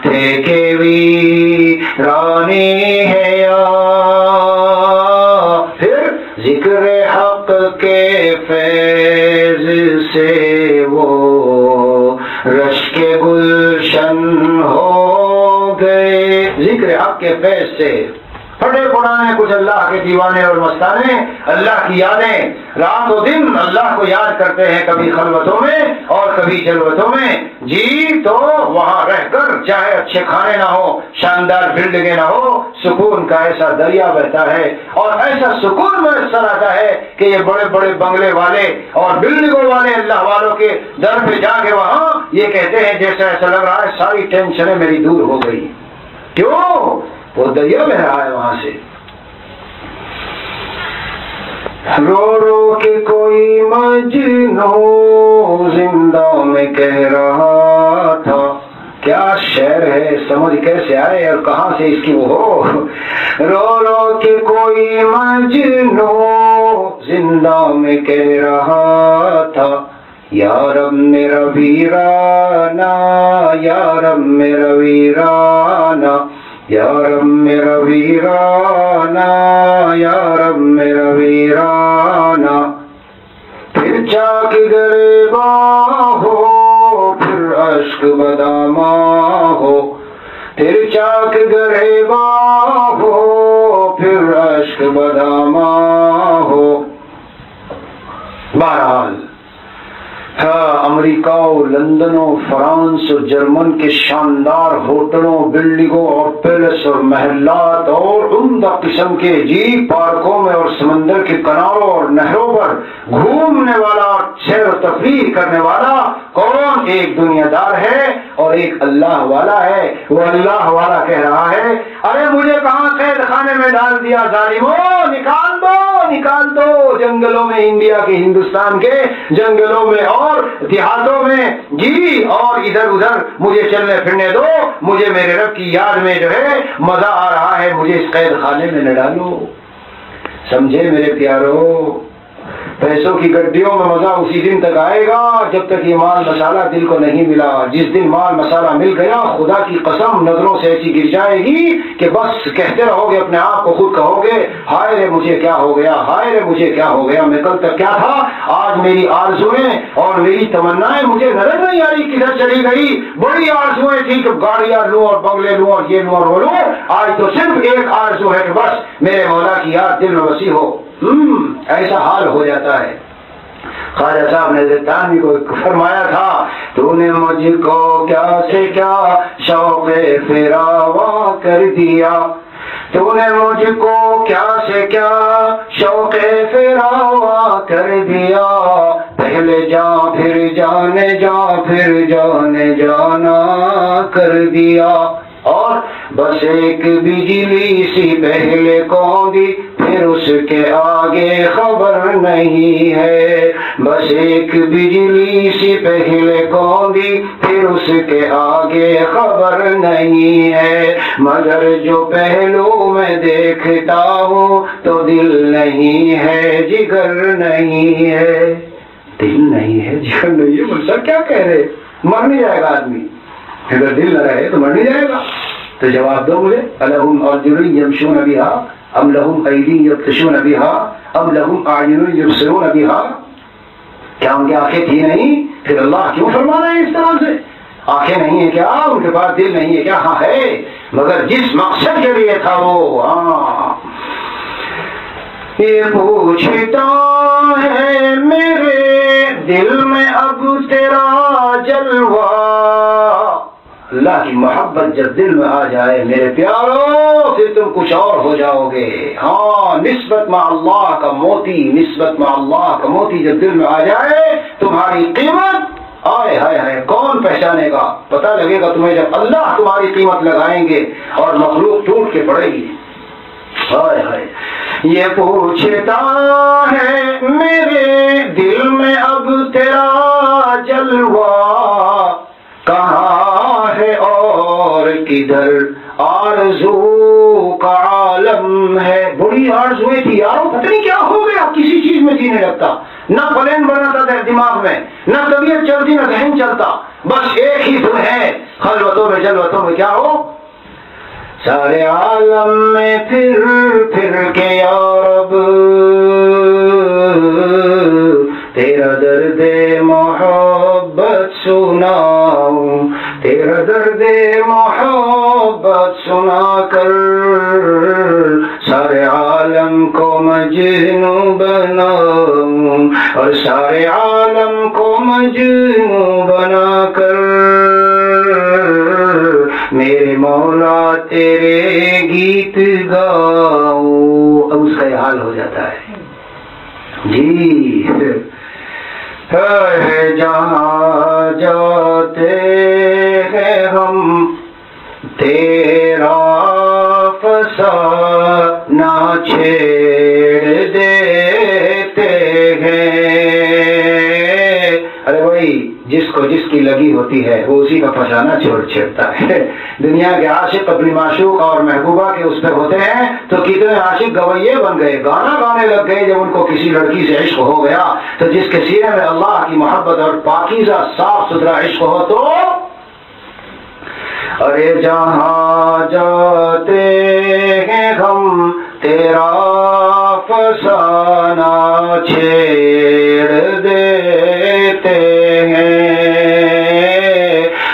S1: تھے کہ ویرانی ہے یا، پھر ذکر حق کے فیض سے وہ رشک گلشن ہو گئے۔ ذکر حق کے فیض سے پڑھے پڑھانے کچھ اللہ کے دیوانے اور مستانے، اللہ کی یادیں رات و دن اللہ کو یاد کرتے ہیں، کبھی خلوتوں میں اور کبھی جلوتوں میں۔ جی تو وہاں رہ کر چاہے اچھے کھانے نہ ہو، شاندار بلڈنگیں نہ ہو، سکون کا ایسا دریا بہتا ہے اور ایسا سکون میسر آتا ہے کہ یہ بڑے بڑے بنگلے والے اور بلڈنگوں والے اللہ والوں کے در پہ جا کے وہاں یہ کہتے ہیں جیسے ایسا لگ رہا ہے ساری ٹینشنیں میری دور ہو گئی۔ کیوں؟ وہ دریا بہ رہا ہے وہاں سے۔ رو رو کے کوئی مجنون زندہ میں کہہ رہا تھا۔ کیا شعر ہے، سمجھ کیسے آئے اور کہاں سے اس کی وہ ہو۔ رو رو کے کوئی مجنون زندہ میں کہہ رہا تھا، یا رب میرا ویرانہ، یا رب میرا ویرانہ، یا رب میرا ویرانہ، یا رب میرا ویرانہ۔ پھر چاک گریباں ہو، پھر اشک بداماں ہو، پھر چاک گریباں ہو، پھر اشک بداماں ہو۔ بہرحال امریکہ و لندن و فرانس و جرمن کے شاندار ہوٹلوں، بلڈنگوں اور پیلس اور محلات اور عمدہ قسم کے جی پارکوں میں اور سمندر کے کناروں اور نہروں پر گھومنے والا اور سیر و تفریح کرنے والا کون؟ ایک دنیا دار ہے اور ایک اللہ والا ہے۔ وہ اللہ والا کہہ رہا ہے، ارے مجھے کہاں قید خانے میں ڈال دیا ظالموں، نکال دو نکال دو، جنگلوں میں انڈیا کے، ہندوستان کے جنگلوں میں اور دیہاتوں میں جی، اور ادھر ادھر مجھے چلنے پھرنے دو، مجھے میرے رب کی یاد میں جو ہے مزہ آ رہا ہے، مجھے اس قید خانے میں نہ ڈالو۔ سمجھے میرے پیارو، پیسوں کی گڈیوں میں مزہ اسی دن تک آئے گا جب تک یہ مال مسالہ دل کو نہیں ملا۔ جس دن مال مسالہ مل گیا، خدا کی قسم نظروں سے ایسی گر جائے گی کہ بس کہتے رہو گے، اپنے آپ کو خود کہو گے، ہائے رے مجھے کیا ہو گیا، ہائے رے مجھے کیا ہو گیا، میں کل تک کیا تھا، آج میری آرزویں اور میری تمنائیں مجھے نظر نہیں آ رہی کدھر چلی گئی۔ بڑی آرزویں تھی کہ گاڑیاں لوں اور بنگلے لوں اور یہ لوں اور وہ لوں، آج تو صرف ایک آرزو ہے کہ بس میرے مولا کی یاد دل میں وسیع ہو۔ ایسا حال ہو جاتا ہے۔ خواجہ صاحب نے حضرت تھانوی کو فرمایا تھا تو نے مجھ کو کیا سے کیا شوق فراواں کر دیا، تو نے مجھ کو کیا سے کیا شوق فراواں کر دیا، پہلے جا پھر جانے جا پھر جانے جانا کر دیا، اور بس ایک بجلی سی پہلے کوندی پھر اس کے آگے خبر نہیں ہے، بس ایک بجلی سی پہلے کوندی پھر اس کے آگے خبر نہیں ہے، مگر جو پہلو میں دیکھتا ہوں تو دل نہیں ہے جگر نہیں ہے، دل نہیں ہے جگر نہیں ہے۔ مجھ سے کیا کہہ رہے، مر نہیں جائے گا آدمی، اگر دل نہ رہے تو مر نہیں جائے گا۔ تو جواب دو مجھے، الہم ارجل یمشون بہا ام لہم ایدی یبطشون بہا ام لہم اعین یبصرون بہا، کیا ان کی آنکھیں تھی نہیں؟ پھر اللہ کیوں فرما رہے ہیں اس طرح سے؟ آنکھیں نہیں ہیں کیا؟ ان کے پاس دل نہیں ہے کیا؟ ہاں ہے، مگر جس مقصد کے لیے تھا وہ، ہاں یہ پوچھتا ہے میرے دل میں اب تیرا جلوہ، اللہ کی محبت جب دل میں آ جائے میرے پیارو پھر تم کچھ اور ہو جاؤ گے۔ ہاں نسبت مع اللہ کا موتی، نسبت مع اللہ کا موتی جب دل میں آ جائے تمہاری قیمت آئے ہائے ہائے کون پہچانے گا؟ پتہ لگے گا تمہیں جب اللہ تمہاری قیمت لگائیں گے اور مخلوق ٹوٹ کے پڑے گی۔ ہائے ہائے یہ پوچھتا ہے میرے دل میں اب تیرا جلوہ، کہاں ہے اور کدھر آرزو کا عالم ہے۔ بڑی آرزویں تھی یارو، پتہ نہیں کیا ہو گیا، کسی چیز میں جینے لگتا، نہ پلین بناتا تھا دماغ میں، نہ طبیعت چلتی نہ ذہن چلتا، بس ایک ہی دھن ہے، خلوتوں میں جلوتوں میں کیا ہو، سارے عالم میں پھر کے یا رب تیرا درد محبت سناؤں، تیرا درد محبت سنا کر سارے عالم کو مجنوں بناؤں، اور سارے عالم کو مجنوں بنا کر میرے مولا تیرے گیت گاؤں۔ اب اس کا یہ حال ہو جاتا ہے جی، ہے جہاں جاتے ہیں ہم تیرا فسانہ چھیڑ دیتے ہیں۔ ارے بھائی جس کو جس کی لگی ہوتی ہے وہ اسی کا فسانہ چھیڑتا ہے۔ دنیا کے عاشق اپنی معشوق اور محبوبہ کے اس پہ ہوتے ہیں تو کتنے عاشق گویے بن گئے، گانا گانے لگ گئے جب ان کو کسی لڑکی سے عشق ہو گیا۔ تو جس کے سینے میں اللہ کی محبت اور پاکیزہ صاف ستھرا عشق ہو تو ارے جہاں جاتے ہیں ہم تیرا فسانہ چھیڑ دیتے ہیں،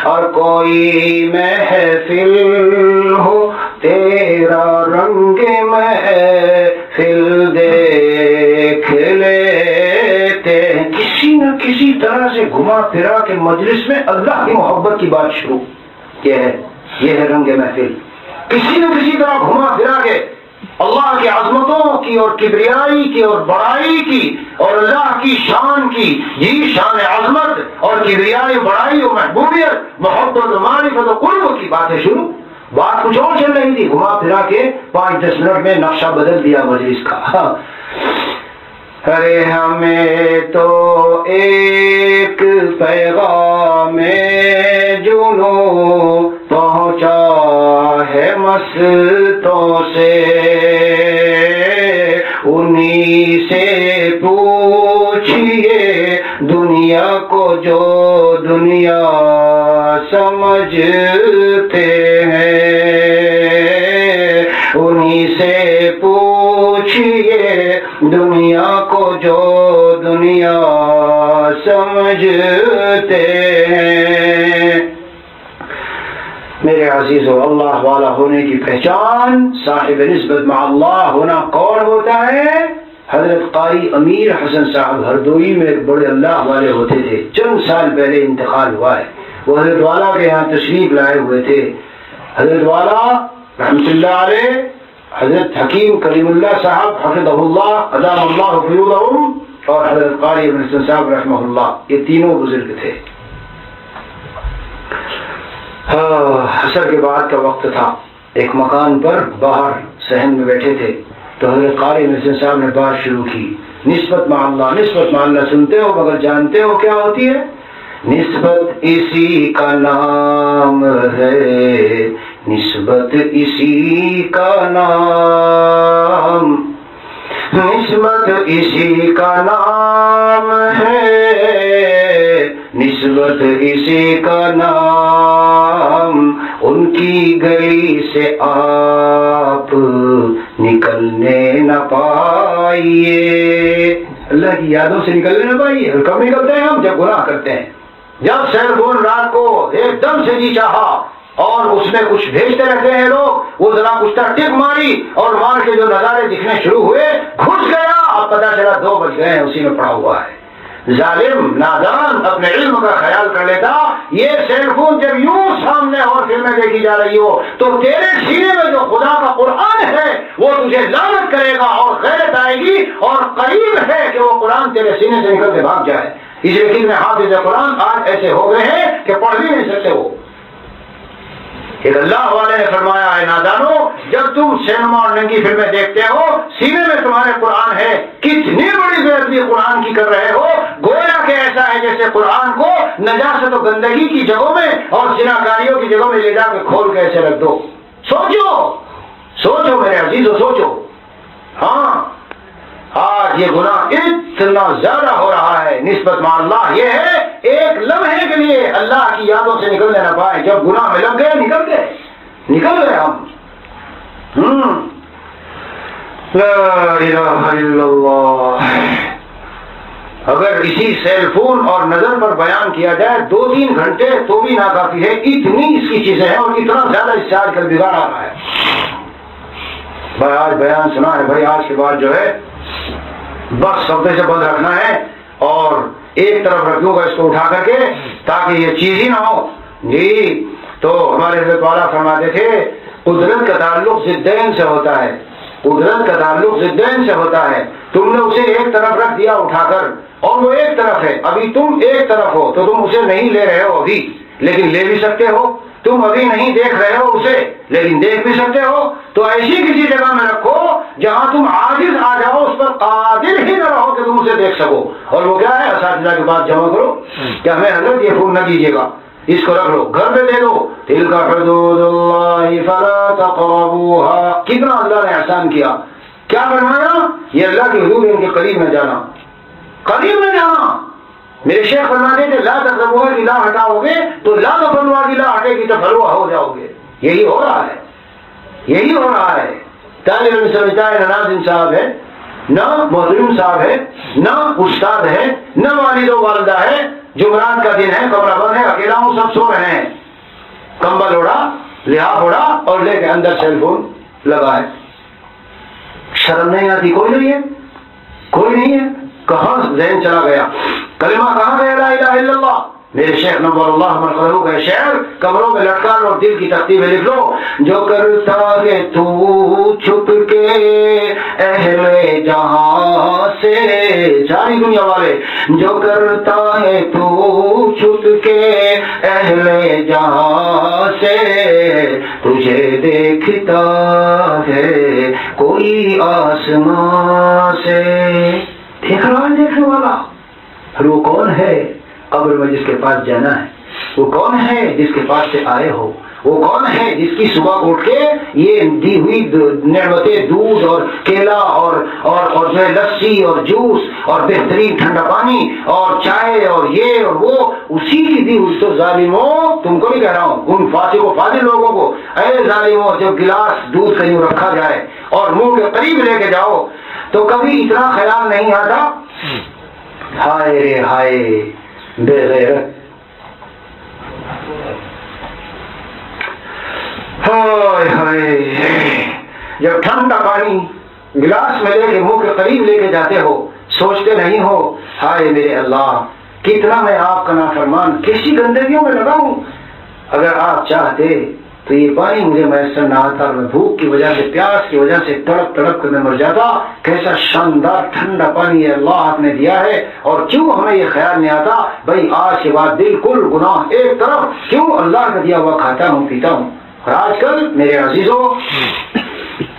S1: اور کوئی محفل ہو تیرا رنگ محفل دیکھ لیتے ہیں۔ کسی نہ کسی طرح سے گھما پھرا کے مجلس میں اللہ کی محبت کی بات شروع، یہ ہے رنگ محفل۔ کسی نہ کسی طرح گھما پھرا کے اللہ کی عظمتوں کی اور کبریائی کی اور بڑائی کی اور اللہ کی شان کی، جی شان عظمت اور کبریائی بڑائی اور محبوبیت محبت و معرفت و قرب کی باتیں شروع۔ بات کچھ اور چل رہی تھی، گھما پھرا کے 5-10 منٹ میں نقشہ بدل دیا مجلس کا۔ ارے ہمیں تو ایک پیغام جنوں پہنچا ہے مستوں سے، انہی سے پوچھئے دنیا کو جو دنیا سمجھتے ہیں، انہی سے پوچھئے دنیا کو جو دنیا سمجھتے ہیں۔ میرے عزیزو، اللہ والا ہونے کی پہچان، صاحب نسبت مع اللہ ہونا کون ہوتا ہے؟ حضرت قاری امیر حسن صاحب ہردوئی میں ایک بڑے اللہ والے ہوتے تھے، چند سال پہلے انتقال ہوا ہے، وہ حضرت والا کے یہاں تشریف لائے ہوئے تھے۔ حضرت والا رحمۃ اللہ علیہ، حضرت حکیم کریم اللہ صاحب حفظہ اللہ ادام اللہ فیوضہم، اور حضرت قاری ابن حسن صاحب رحمہ اللہ، یہ تینوں بزرگ تھے۔ عصر کے بعد کا وقت تھا، ایک مکان پر باہر صحن میں بیٹھے تھے، تو حضرت قاری ابن حسن صاحب نے بات شروع کی، نسبت مع اللہ، نسبت مع اللہ سنتے ہو مگر جانتے ہو کیا ہوتی ہے؟ نسبت اسی کا نام ہے، نسبت اسی کا نام، نسبت اسی کا نام ہے، نسبت اسی کا نام، ان کی گلی سے آپ نکلنے نہ پائیے، اللہ کی یادوں سے نکلنے نہ پائیے۔ اور کب نکلتے ہیں ہم؟ جب گناہ کرتے ہیں، جب سیل فون رات کو ایک دم سے جی چاہا اور اس میں کچھ بھیجتے رہتے ہیں لوگ، وہ ذرا کچھ ٹک ماری اور مار کے جو نظارے دکھنے شروع ہوئے، گھس گیا، اب پتا چلا 2 بج گئے ہیں، اسی میں پڑا ہوا ہے۔ ظالم نادان اپنے علم کا خیال کر لیتا، یہ سیل فون جب یوں سامنے اور فلمیں دیکھی جا رہی ہو تو تیرے سینے میں جو خدا کا قرآن ہے وہ تجھے لعنت کرے گا اور غیرت آئے گی، اور قریب ہے کہ وہ قرآن تیرے سینے سے نکل کے بھاگ جائے۔ اس لیے میں حافظ قرآن آج ایسے ہو گئے ہیں کہ پڑھ بھی نہیں سکتے وہ۔ ایک اللہ والے نے فرمایا ہے نادانو، جب تم سینما اور ننگی فلمیں دیکھتے ہو، سینے میں تمہارے قرآن ہے، کتنی بڑی بے ادبی قرآن کی کر رہے ہو، گویا کہ ایسا ہے جیسے قرآن کو نجاست و گندگی کی جگہوں میں اور زناکاریوں کی جگہوں میں لے جا کے کھول کے ایسے رکھ دو۔ سوچو سوچو میرے عزیزو، سوچو۔ ہاں، آج یہ گناہ اتنا زیادہ ہو رہا ہے، نسبت مع اللہ یہ ہے ایک لمحے کے لیے اللہ کی یادوں سے نکلنے نہ پائے، جب گناہ میں لگ گئے نکل گئے ہم۔ لا الہ الا اللہ۔ اگر اسی سیل فون اور نظر پر بیان کیا جائے 2-3 گھنٹے تو بھی ناکافی ہے، اتنی اس کی چیزیں ہیں اور اتنا زیادہ اس سے آج کل بگاڑ آ رہا ہے۔ بھائی آج بیان سنا ہے، بھائی آج کے بعد جو ہے بس سودے سے بند رکھنا ہے اور ایک طرف رکھوں گا اس کو اٹھا کر کے تاکہ یہ چیز ہی نہ ہو۔ جی تو ہمارے حضرت والا فرماتے تھے قدرت کا تعلق ضدین سے ہوتا ہے، قدرت کا تعلق ضدین سے ہوتا ہے، تم نے اسے ایک طرف رکھ دیا اٹھا کر اور وہ ایک طرف ہے، ابھی تم ایک طرف ہو تو تم اسے نہیں لے رہے ہو ابھی، لیکن لے بھی سکتے ہو، تم ابھی نہیں دیکھ رہے ہو اسے لیکن دیکھ بھی سکتے ہو، تو ایسی کسی جگہ میں رکھو جہاں تم عاجز آ جاؤ، اس پر قادر ہی نہ رہو کہ تم اسے دیکھ سکو۔ اور وہ کیا ہے؟ اساتذہ کے پاس جمع کرو کہ ہمیں حضرت یہ پھول نہ دیجیے گا، اس کو رکھ لو، گھر پہ دے دو، تلک حدود اللہ فلا تقربوها۔ کتنا اللہ نے احسان کیا، کیا فرمایا؟ یہ اللہ کی حدود ان کے قریب میں جانا، قریب میں جانا۔ میرے شیخ فرماتے تھے لا تقربوها کی لا ہٹاؤ گے تو لا تقربوها کی لا ہٹے گی تو فلوا ہو جاؤ گے۔ یہی ہو رہا ہے، یہی ہو رہا ہے۔ طالب علم سمجھتا ہے نہ ناظم صاحب ہے، نہ محترم صاحب ہے، نہ استاد ہے، نہ والد و والدہ ہے، جمعرات کا دن ہے، کمرہ بند ہے، اکیلا ہوں، سب سو رہے ہیں، کمبل اوڑھا، لحاف اوڑھا اور لے کے اندر سیل فون لگا ہے۔ شرم نہیں آتی؟ کوئی نہیں ہے، کوئی نہیں ہے۔ کہاں ذہن چلا گیا؟ کلمہ کہاں گیا لا الہ الا اللہ؟ میرے شیخ نور اللہ مرقدہ کا شعر کمروں میں لٹکا لو اور دل کی تختی میں لکھ لو، جو کرتا ہے تو چھپ کے اہل جہاں سے، ساری دنیا والے، جو کرتا ہے تو چھپ کے اہل جہاں سے، تجھے دیکھتا ہے کوئی آسمان سے۔ دیکھ رہا ہے دیکھنے والا، وہ کون ہے قبر میں جس کے پاس جانا ہے؟ وہ کون ہے جس کے پاس سے آئے ہو؟ وہ کون ہے جس کی صبح کو اٹھ کے یہ دی ہوئی نعمتیں دودھ اور کیلا اور جو ہے لسی اور جوس اور بہترین ٹھنڈا پانی اور چائے اور یہ اور وہ اسی کی دی ہوئی؟ تو ظالموں، تم کو بھی کہہ رہا ہوں، ان فاسق و فاضل لوگوں کو، اے ظالموں، جب گلاس دودھ کہیں رکھا جائے اور منہ کے قریب لے کے جاؤ تو کبھی اتنا خیال نہیں آتا ہائے رے ہائے بے غیرت، ہائے ہائے، جب ٹھنڈا پانی گلاس میں لے کے منہ کے قریب لے کے جاتے ہو، سوچتے نہیں ہو ہائے میرے اللہ کتنا میں آپ کا نافرمان کیسی گندگیوں میں لگا ہوں، اگر آپ چاہتے تو یہ پانی مجھے میسر نہ آتا اور میں بھوک کی وجہ سے پیاس کی وجہ سے تڑپ تڑپ کر میں مر جاتا۔ کیسا شاندار ٹھنڈا پانی یہ اللہ آپ نے دیا ہے، اور کیوں ہمیں یہ خیال نہیں آتا بھائی آج کے بعد بالکل گناہ ایک طرف، کیوں اللہ کا دیا ہوا کھاتا ہوں پیتا ہوں۔ اور آج کل میرے عزیزوں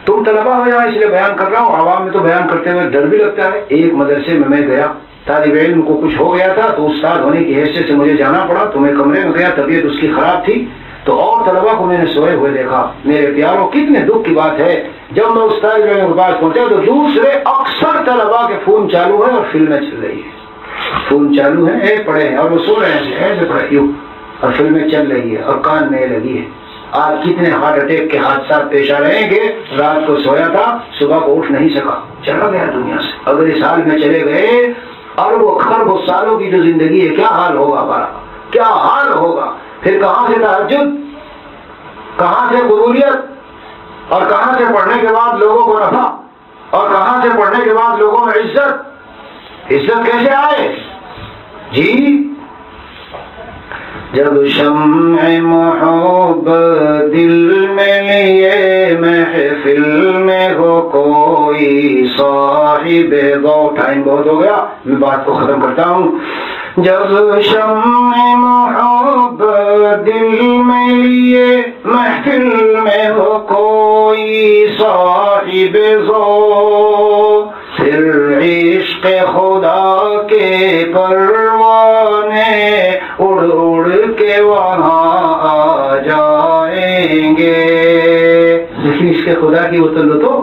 S1: تم طلبا ہو یہاں اس لیے بیان کر رہا ہوں، عوام میں تو بیان کرتے ہوئے ڈر بھی لگتا ہے۔ ایک مدرسے میں گیا، طالب علم کو کچھ ہو گیا تھا تو استاد ہونے کی حیثیت سے مجھے جانا پڑا، تو میں کمرے میں گیا، طبیعت اس کی خراب تھی، تو اور طلبا کو میں نے سوئے ہوئے دیکھا۔ میرے پیاروں کتنے دکھ کی بات ہے، جب میں اس طالب علم کے پاس پہنچا تو دوسرے اکثر طلبا کے فون چالو ہے اور فلمیں چل رہی ہیں، فون چالو ہیں پڑے ہیں اور وہ سو رہے ہیں ایسے پڑے کیوں، اور فلمیں چل رہی ہے اور کان میں لگی ہے۔ آج کتنے ہارٹ اٹیک کے حادثات پیش آ رہے ہیں کہ رات کو سویا تھا صبح کو اٹھ نہیں سکا، چلا گیا دنیا سے۔ اگر اس حال میں چلے گئے اربوں خربوں سالوں کی جو زندگی ہے کیا حال ہوگا ہمارا، کیا حال ہوگا؟ پھر کہاں سے تہجد، کہاں سے قبولیت، اور کہاں سے پڑھنے کے بعد لوگوں کو نفع، اور کہاں سے پڑھنے کے بعد لوگوں میں عزت کیسے آئے؟ جی جب شمع محبت دل میں لیے محفل میں ہو کوئی صاحب ذوق، ٹائم بہت ہو گیا میں بات کو ختم کرتا ہوں۔ جب شمع محبت دل میں لیے محفل میں ہو کوئی صاحب ذوق، پھر عشق خدا کے پروانے اڑ اڑ کے وہاں آ جائیں گے۔ لیکن عشق خدا کی وہ تو لو تو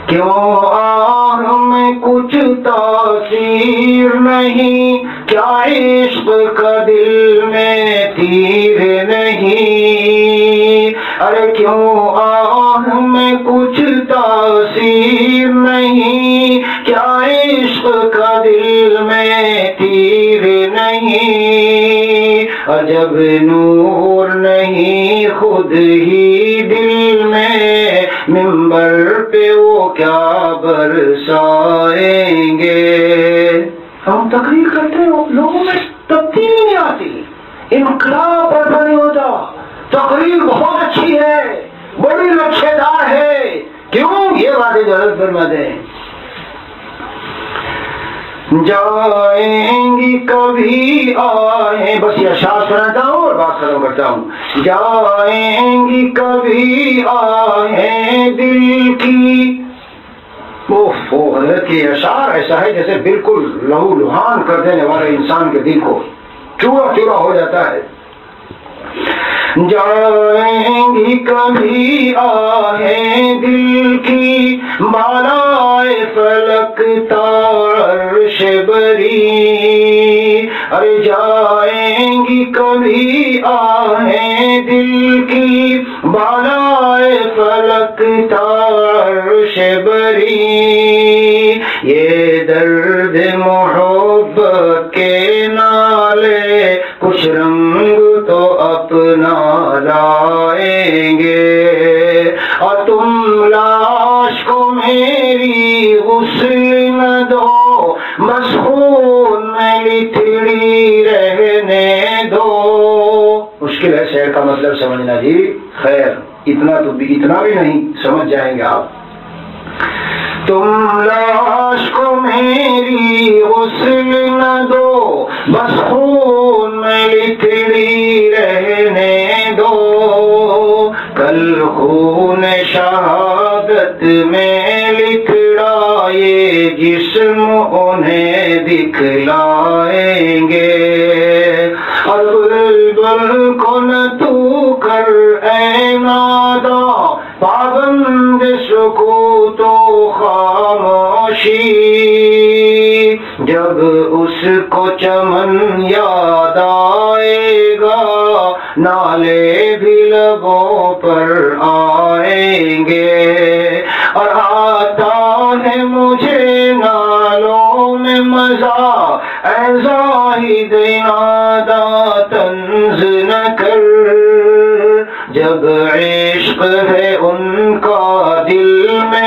S1: کیوں آہ میں کچھ تاثیر نہیں، کیا عشق کا دل میں تیر نہیں، ارے کیوں آہ میں کچھ تاثیر نہیں، کیا عشق کا دل میں تیر نہیں، عجب نور نہیں خود ہی دل میں، منبر پہ وہ کیا برسائیں گے۔ ہم تقریر کرتے ہیں لوگوں میں تبدیلی نہیں آتی، انقلاب ایسا نہیں ہوتا۔ تقریر بہت اچھی ہے، بڑی لچھے دار ہے، کیوں یہ باتیں غلط فرماتے ہیں؟ جائیں گی کبھی آئیں، بس یہ اشعار سناتا ہوں اور بات ختم کرتا ہوں۔ جائیں گی کبھی آئیں دل کی، وہ حضرت کے اشعار ایسا ہے جیسے بالکل لہو لہان کر دینے والے انسان کے دل کو چورا چورا ہو جاتا ہے۔ جائیں گی کبھی آہیں دل کی، بالائے فلک عرش بری، ارے جائیں گی کبھی آہیں دل کی، بالائے فلک عرش بری، یہ درد محبت کے نالے کچھ رنگ تو اپنا لائیں گے، اور تم لاش کو میری غسل نہ دو، بس خون میں لتڑی رہنے دو۔ مشکل ہے شعر کا مطلب سمجھنا جی، خیر اتنا بھی نہیں سمجھ جائیں گے آپ۔ تم لاش کو میری غسل نہ دو، بس خون میں لتڑی رہنے دو، کل خون شہادت میں لکھڑا یہ جسم انہیں دکھلائیں گے، اور بلبل کو نہ تو کر اے ناداں، پابند سکوت و خاموشی، جب اس کو چمن یاد آئے گا نالے بھی لبوں پر آئیں گے، اور آتا ہے مجھے نالوں میں مزہ، اے زاہد ناداں طنز نہ کر، جب عشق ہے ان کا دل میں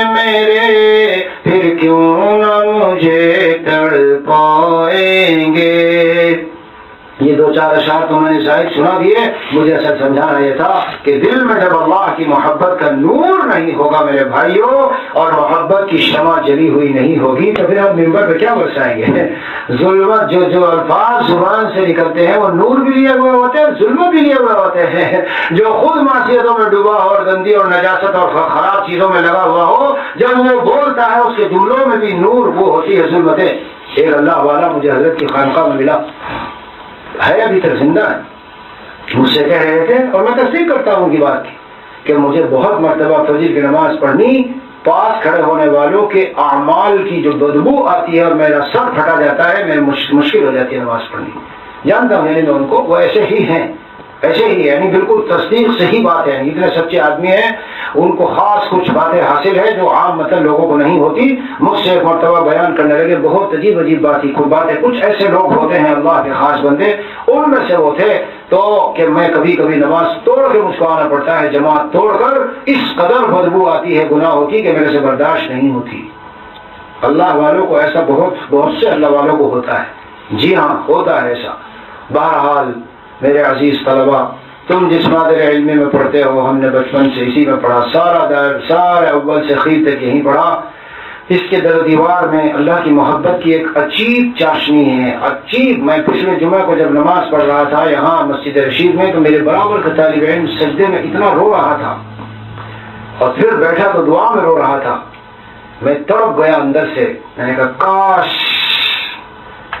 S1: دو چار اشعار تو میں نے شاید سنا دیے. مجھے اصل سمجھانا یہ تھا کہ دل میں جب اللہ کی محبت کا نور نہیں ہوگا میرے بھائیوں، اور محبت کی شمع جلی ہوئی نہیں ہوگی، تو پھر آپ ممبر پہ کیا برسائیں گے؟ ظلمت جو الفاظ زبان سے نکلتے ہیں وہ نور بھی لیے ہوئے ہوتے ہیں، ظلمت بھی لیے ہوئے ہوتے ہیں. جو خود معصیتوں میں ڈوبا ہو اور گندی اور نجاست اور خراب چیزوں میں لگا ہوا ہو، جب وہ بولتا ہے اس کے جملوں میں بھی نور وہ ہوتی ہے ظلمتیں. ایک اللہ والا مجھے حضرت کی خانقاہ میں ملا ہے، ابھی تک زندہ ہے. مجھ سے کہہ رہے تھے، اور میں تصدیق کرتا ہوں کی بات کی، کہ مجھے بہت مرتبہ فجر کی نماز پڑھنی، پاس کھڑے ہونے والوں کے اعمال کی جو بدبو آتی ہے اور میرا سر پھٹا جاتا ہے، میرے مشکل ہو جاتی ہے نماز پڑھنی. جانتا ہوں یعنی میں ان کو، وہ ایسے ہی ہیں، ایسے ہی، یعنی بالکل تصدیق صحیح بات ہے. اتنے سچے آدمی ہیں، ان کو خاص کچھ باتیں حاصل ہے جو عام مطلب لوگوں کو نہیں ہوتی. مجھ سے ایک مرتبہ بیان کرنے لگے، بہت عجیب عجیب باتیں. کچھ ایسے لوگ ہوتے ہیں اللہ کے خاص بندے، ان میں سے وہ تھے. تو کہ میں کبھی کبھی نماز توڑ کے مجھ کو آنا پڑتا ہے، جماعت توڑ کر، اس قدر بدبو آتی ہے گناہ ہوتی کہ میرے سے برداشت نہیں ہوتی. اللہ والوں کو ایسا بہت سے اللہ والوں کو ہوتا ہے. جی ہاں، ہوتا ہے ایسا. بہرحال میرے عزیز طلبہ، تم جس مادر علمی میں پڑھتے ہو، ہم نے بچپن سے اسی میں پڑھا، سارا اول سے خیر تک یہی پڑھا. اس کے در دیوار میں اللہ کی محبت کی ایک عجیب چاشنی ہے، عجیب. میں پچھلے جمعہ کو جب نماز پڑھ رہا تھا یہاں مسجد رشید میں، تو میرے برابر کا طالب علم سجدے میں اتنا رو رہا تھا، اور پھر بیٹھا تو دعا میں رو رہا تھا. میں تڑپ گیا اندر سے. میں نے کہا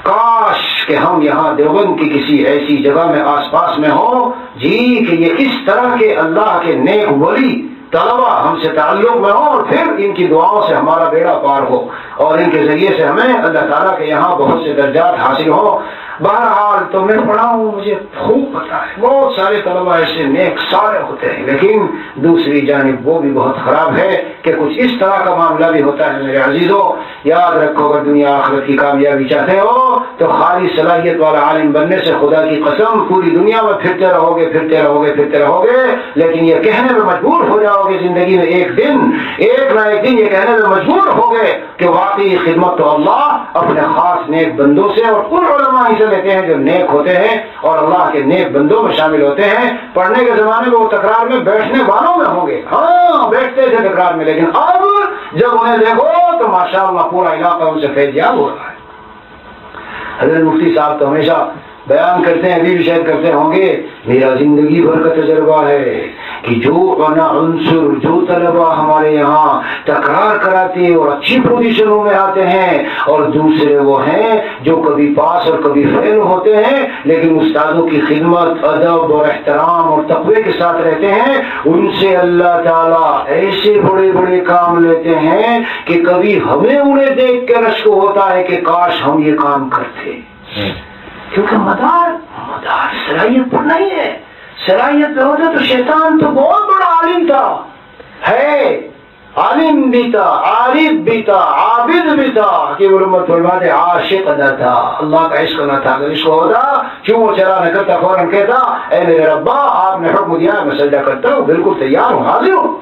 S1: کاش کہ ہم یہاں دیوبند کی کسی ایسی جگہ میں آس پاس میں ہوں، جی، کہ یہ اس طرح کے اللہ کے نیک ولی طلبہ ہم سے تعلق میں ہوں، اور پھر ان کی دعاؤں سے ہمارا بیڑا پار ہو، اور ان کے ذریعے سے ہمیں اللہ تعالیٰ کے یہاں بہت سے درجات حاصل ہو. بہرحال تو میں پڑھا ہوں، مجھے خوب پتا ہے بہت سارے طلبہ ایسے نیک سارے ہوتے ہیں، لیکن دوسری جانب وہ بھی بہت خراب ہے کہ کچھ اس طرح کا معاملہ بھی ہوتا ہے. میرے عزیزوں، یاد رکھو، اگر دنیا آخرت کی کامیابی چاہتے ہو تو خالی صلاحیت والا عالم بننے سے خدا کی قسم پوری دنیا میں پھرتے رہو گے، لیکن یہ کہنے میں مجبور ہو جاؤ گے زندگی میں ایک نہ ایک دن یہ کہنے میں مجبور ہو گئے کہ واقعی خدمت تو اللہ اپنے خاص نیک بندوں سے، اور ان علماء ہی سے لیتے ہیں جو نیک ہوتے ہیں اور اللہ کے نیک بندوں میں شامل ہوتے ہیں. پڑھنے کے زمانے میں وہ تکرار میں بیٹھنے والوں میں ہوں گے، ہاں بیٹھتے تھے تکرار میں، لیکن اب جب انہیں دیکھو تو ماشاءاللہ پورا علاقہ ان سے فیضیاب ہو رہا ہے. حضرت مفتی صاحب تو ہمیشہ بیان کرتے ہیں، ابھی بھی شاید کرتے ہوں گے، میرا زندگی بھر کا تجربہ ہے کہ جو طلبہ ہمارے یہاں تکرار کراتے ہیں اور اچھی پوزیشنوں میں آتے ہیں، اور دوسرے وہ ہیں جو کبھی پاس اور کبھی فیل ہوتے ہیں، لیکن استادوں کی خدمت، ادب اور احترام اور تقوی کے ساتھ رہتے ہیں. ان سے اللہ تعالیٰ ایسے بڑے بڑے کام لیتے ہیں کہ کبھی ہمیں انہیں دیکھ کے رشک ہوتا ہے کہ کاش ہم یہ کام کرتے، کیونکہ مدار صلاحیت پر نہیں ہے. صلاحیت پہ ہوتا تو شیطان تو بہت بڑا عالم تھا، ہے عالم بھی تھا، عارف بھی تھا، عابد بھی تھا، کہ علماء فرماتے عاشق نہ تھا، اللہ کا عشق نہ تھا. اگر عشق ہوتا کیوں وہ چلا نہ کرتا، فوراً کہتا اے میرے ربا آپ نے حکم دیا میں سجدہ کرتا ہوں، بالکل تیار ہوں، حاضر ہوں.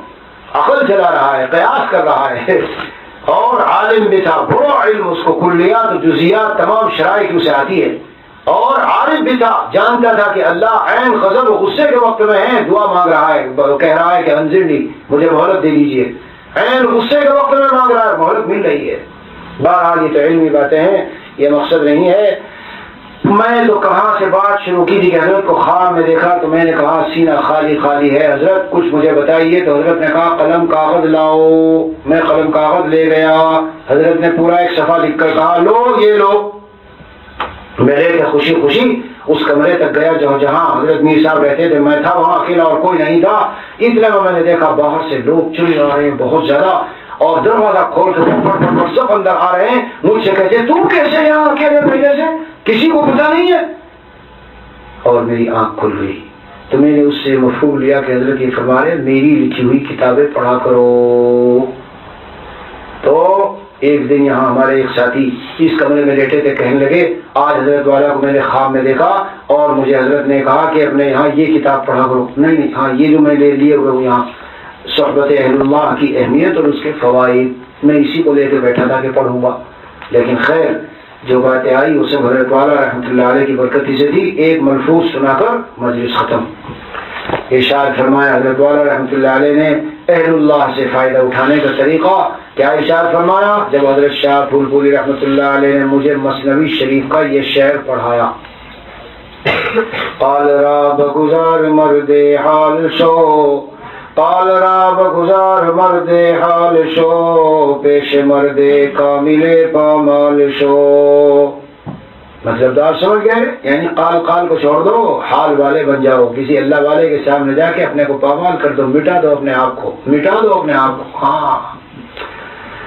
S1: عقل چلا رہا ہے، قیاس کر رہا ہے. اور عالم بھی تھا، بڑا علم، اس کو کلیات و جزیات تمام شرائع اسے آتی ہے. اور عارف بھی تھا، جانتا تھا کہ اللہ عین غضب و غصے کے وقت میں ہے، دعا مانگ رہا ہے، کہہ رہا ہے کہ انظرنی، مجھے مہلت دے دیجیے. عین غصے کے وقت میں مانگ رہا ہے، مہلت مل رہی ہے. بہرحال یہ تو علمی باتیں ہیں، یہ مقصد نہیں ہے. میں تو کہاں سے بات شروع کی تھی کہ حضرت کو خواب میں دیکھا، تو میں نے کہا سینہ خالی ہے، حضرت کچھ مجھے بتائیے. تو حضرت نے کہا قلم کاغذ لاؤ. میں قلم کاغذ لے گیا. حضرت نے پورا ایک صفحہ لکھ کر کہا لو یہ لو. میں لے کے خوشی اس کمرے تک گیا جہاں حضرت میر صاحب رہتے تھے. میں تھا وہاں اکیلا اور کوئی نہیں تھا. اتنے میں نے دیکھا باہر سے لوگ چل رہے ہیں بہت زیادہ، اور دروازہ کھول کے سب اندر آ رہے ہیں. مجھ سے کہتے تو کیسے یہاں اکیلے پہلے سے، کسی کو پتا نہیں ہے؟ اور میری آنکھ کھل گئی. تو میں نے اس سے مفہوم لیا کہ حضرت یہ فرما رہے میری لکھی ہوئی کتابیں پڑھا کرو. تو ایک دن یہاں ہمارے ایک ساتھی اس کمرے میں لیٹے تھے، کہنے لگے آج حضرت والا کو میں نے خواب میں دیکھا اور مجھے حضرت نے کہا کہ اپنے یہاں یہ کتاب پڑھا کرو. نہیں ہاں یہ جو میں نے لیے ہوئے ہوں یہاں صحبت اہل اللہ کی اہمیت اور اس کے فوائد، میں اسی کو لے کے بیٹھا تھا کہ پڑھوں گا. لیکن خیر جو باتیں آئی اسے حضرت والا رحمۃ اللہ علیہ کی برکتی سے تھی. ایک ملفوظ سنا کر مجلس ختم. ارشاد فرمایا حضرت والا رحمۃ اللہ علیہ نے اہل اللہ سے فائدہ اٹھانے کا طریقہ کیا ارشاد فرمایا. جب حضرت شاہ پھول پوری رحمۃ اللہ علیہ نے مجھے مثنوی شریف کا یہ شعر پڑھایا, قال را بگزار مرد حال شو, قال را بگزار مرد حال شو, پیش مرد کامل پامال شو. مطلب دار سمجھ گئے, یعنی قال کو چھوڑ دو, حال والے بن جاؤ. کسی اللہ والے کے سامنے جا کے اپنے کو پامال کر دو, مٹا دو اپنے آپ کو, مٹا دو اپنے آپ کو. ہاں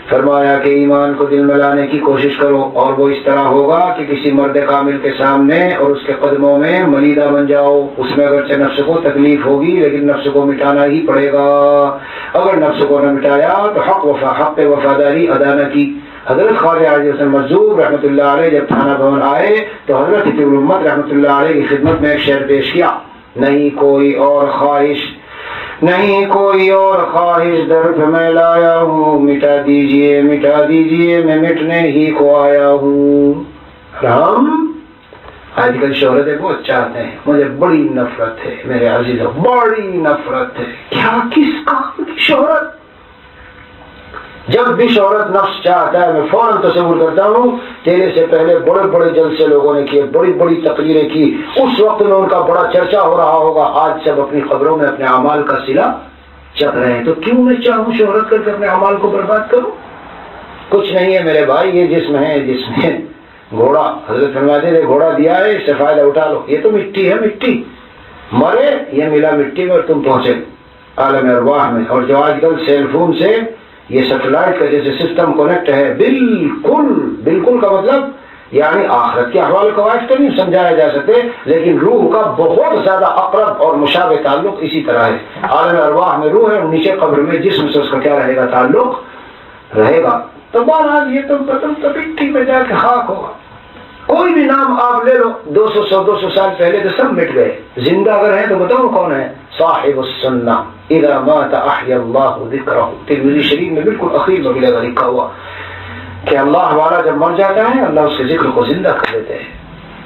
S1: فرمایا کہ ایمان کو دل میں لانے کی کوشش کرو, اور وہ اس طرح ہوگا کہ کسی مرد کامل کے سامنے اور اس کے قدموں میں ملیدہ بن جاؤ. اس میں اگرچہ نفس کو تکلیف ہوگی لیکن نفس کو مٹانا ہی پڑے گا. اگر نفس کو نہ مٹایا تو حق وفاداری ادا نہ کی. حضرت خواجہ حاجی حسین مجذوب رحمۃ اللہ علیہ جب تھانہ بھون آئے تو حضرت طیب الامت رحمۃ اللہ علیہ کی خدمت میں ایک شعر پیش کیا. نہیں کوئی اور خواہش, نہیں کوئی اور خواہش درد میں لایا ہوں, مٹا دیجئے میں مٹنے ہی کو آیا ہوں. ہم آج کل شہرتیں بہت چاہتے ہیں, مجھے بڑی نفرت ہے میرے عزیزوں, بڑی نفرت ہے. کیا کس کام کی شہرت؟ جب بھی شہرت نفس چاہتا ہے میں فوراً تصور کرتا ہوں تیرے سے پہلے بڑے بڑے جلسے لوگوں نے کیے, بڑی بڑی تقریریں کی, اس وقت میں ان کا بڑا چرچا ہو رہا ہوگا. آج سب اپنی قبروں میں اپنے اعمال کا صلہ چک رہے ہیں, تو کیوں میں چاہوں شہرت کر کے اپنے اعمال کو برباد کروں؟ کچھ نہیں ہے میرے بھائی, یہ جسم ہے, جسم ہے گھوڑا. حضرت فرماتے تھے گھوڑا دیا ہے اس سے فائدہ اٹھا لو. یہ تو مٹی ہے, مٹی مرے یہ ملا مٹی میں اور تم پہنچے عالم ارواح میں. اور جو آج کل سیل فون سے یہ سیٹلائٹ کا جیسے سسٹم کنیکٹ ہے, بالکل کا مطلب یعنی آخرت کے احوال قواعد تو نہیں سمجھایا جا سکتے, لیکن روح کا بہت زیادہ اقرب اور مشابہ تعلق اسی طرح ہے. عالم ارواح میں روح ہے, نیچے قبر میں جسم سے اس کا کیا رہے گا, تعلق رہے گا. تو بہرحال یہ تم مٹی میں جا کے خاک ہوگا. کوئی بھی نام آپ لے لو 200 سال پہلے تو سب مٹ گئے. زندہ اگر ہیں تو بتاؤ کون ہے؟ صاحب السنہ اذا مات احیا اللہ ذکرہ. ترمذی شریف میں بالکل اخیر میں ملے گا لکھا ہوا کہ اللہ والا جب مر جاتا ہے اللہ اس کے ذکر کو زندہ کر دیتے ہیں.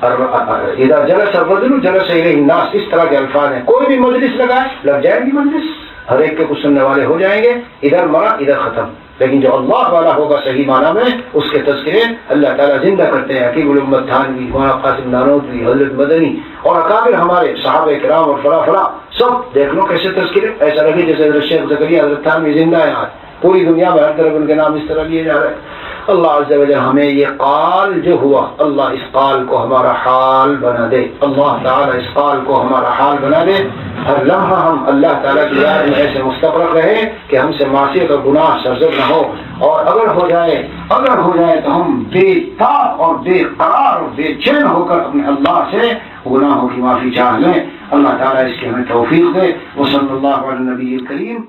S1: اذا جلس الرجل جلس الیہ الناس, اس طرح کے الفاظ ہیں. کوئی بھی مجلس لگائے لگ جائے گی مجلس, ہر ایک کے کچھ سننے والے ہو جائیں گے. ادھر مرا ادھر ختم. لیکن جو اللہ والا ہوگا صحیح معنی میں اس کے تذکرے اللہ تعالیٰ زندہ کرتے ہیں. حکیم الامت تھانوی, مولانا قاسم نانوتوی, حضرت مدنی اور اکابر ہمارے صحابہ کرام اور فلاں سب دیکھ لو کیسے تذکرے. ایسا لگے جیسے حضرت شیخ زکریا حضرت تھانوی زندہ ہیں. آج پوری دنیا میں ہر طرف ان کے نام اس طرح لیے جا رہے ہیں. اللہ عز و جل ہمیں یہ قال جو ہوا, اللہ اس قال کو ہمارا حال بنا دے. اللہ تعالیٰ اس قال کو ہمارا حال بنا دے. ہر لمحہ ہم اللہ تعالیٰ کی یاد میں ایسے مستغرق رہے کہ ہم سے معصیت اور گناہ سرزد نہ ہو. اور اگر ہو جائے تو ہم بے تاب اور بے قرار اور بے چین ہو کر اپنے اللہ سے گناہوں کی معافی چاہ لیں. اللہ تعالیٰ اس کی ہمیں توفیق دے. وصلی اللہ علی النبی الکریم.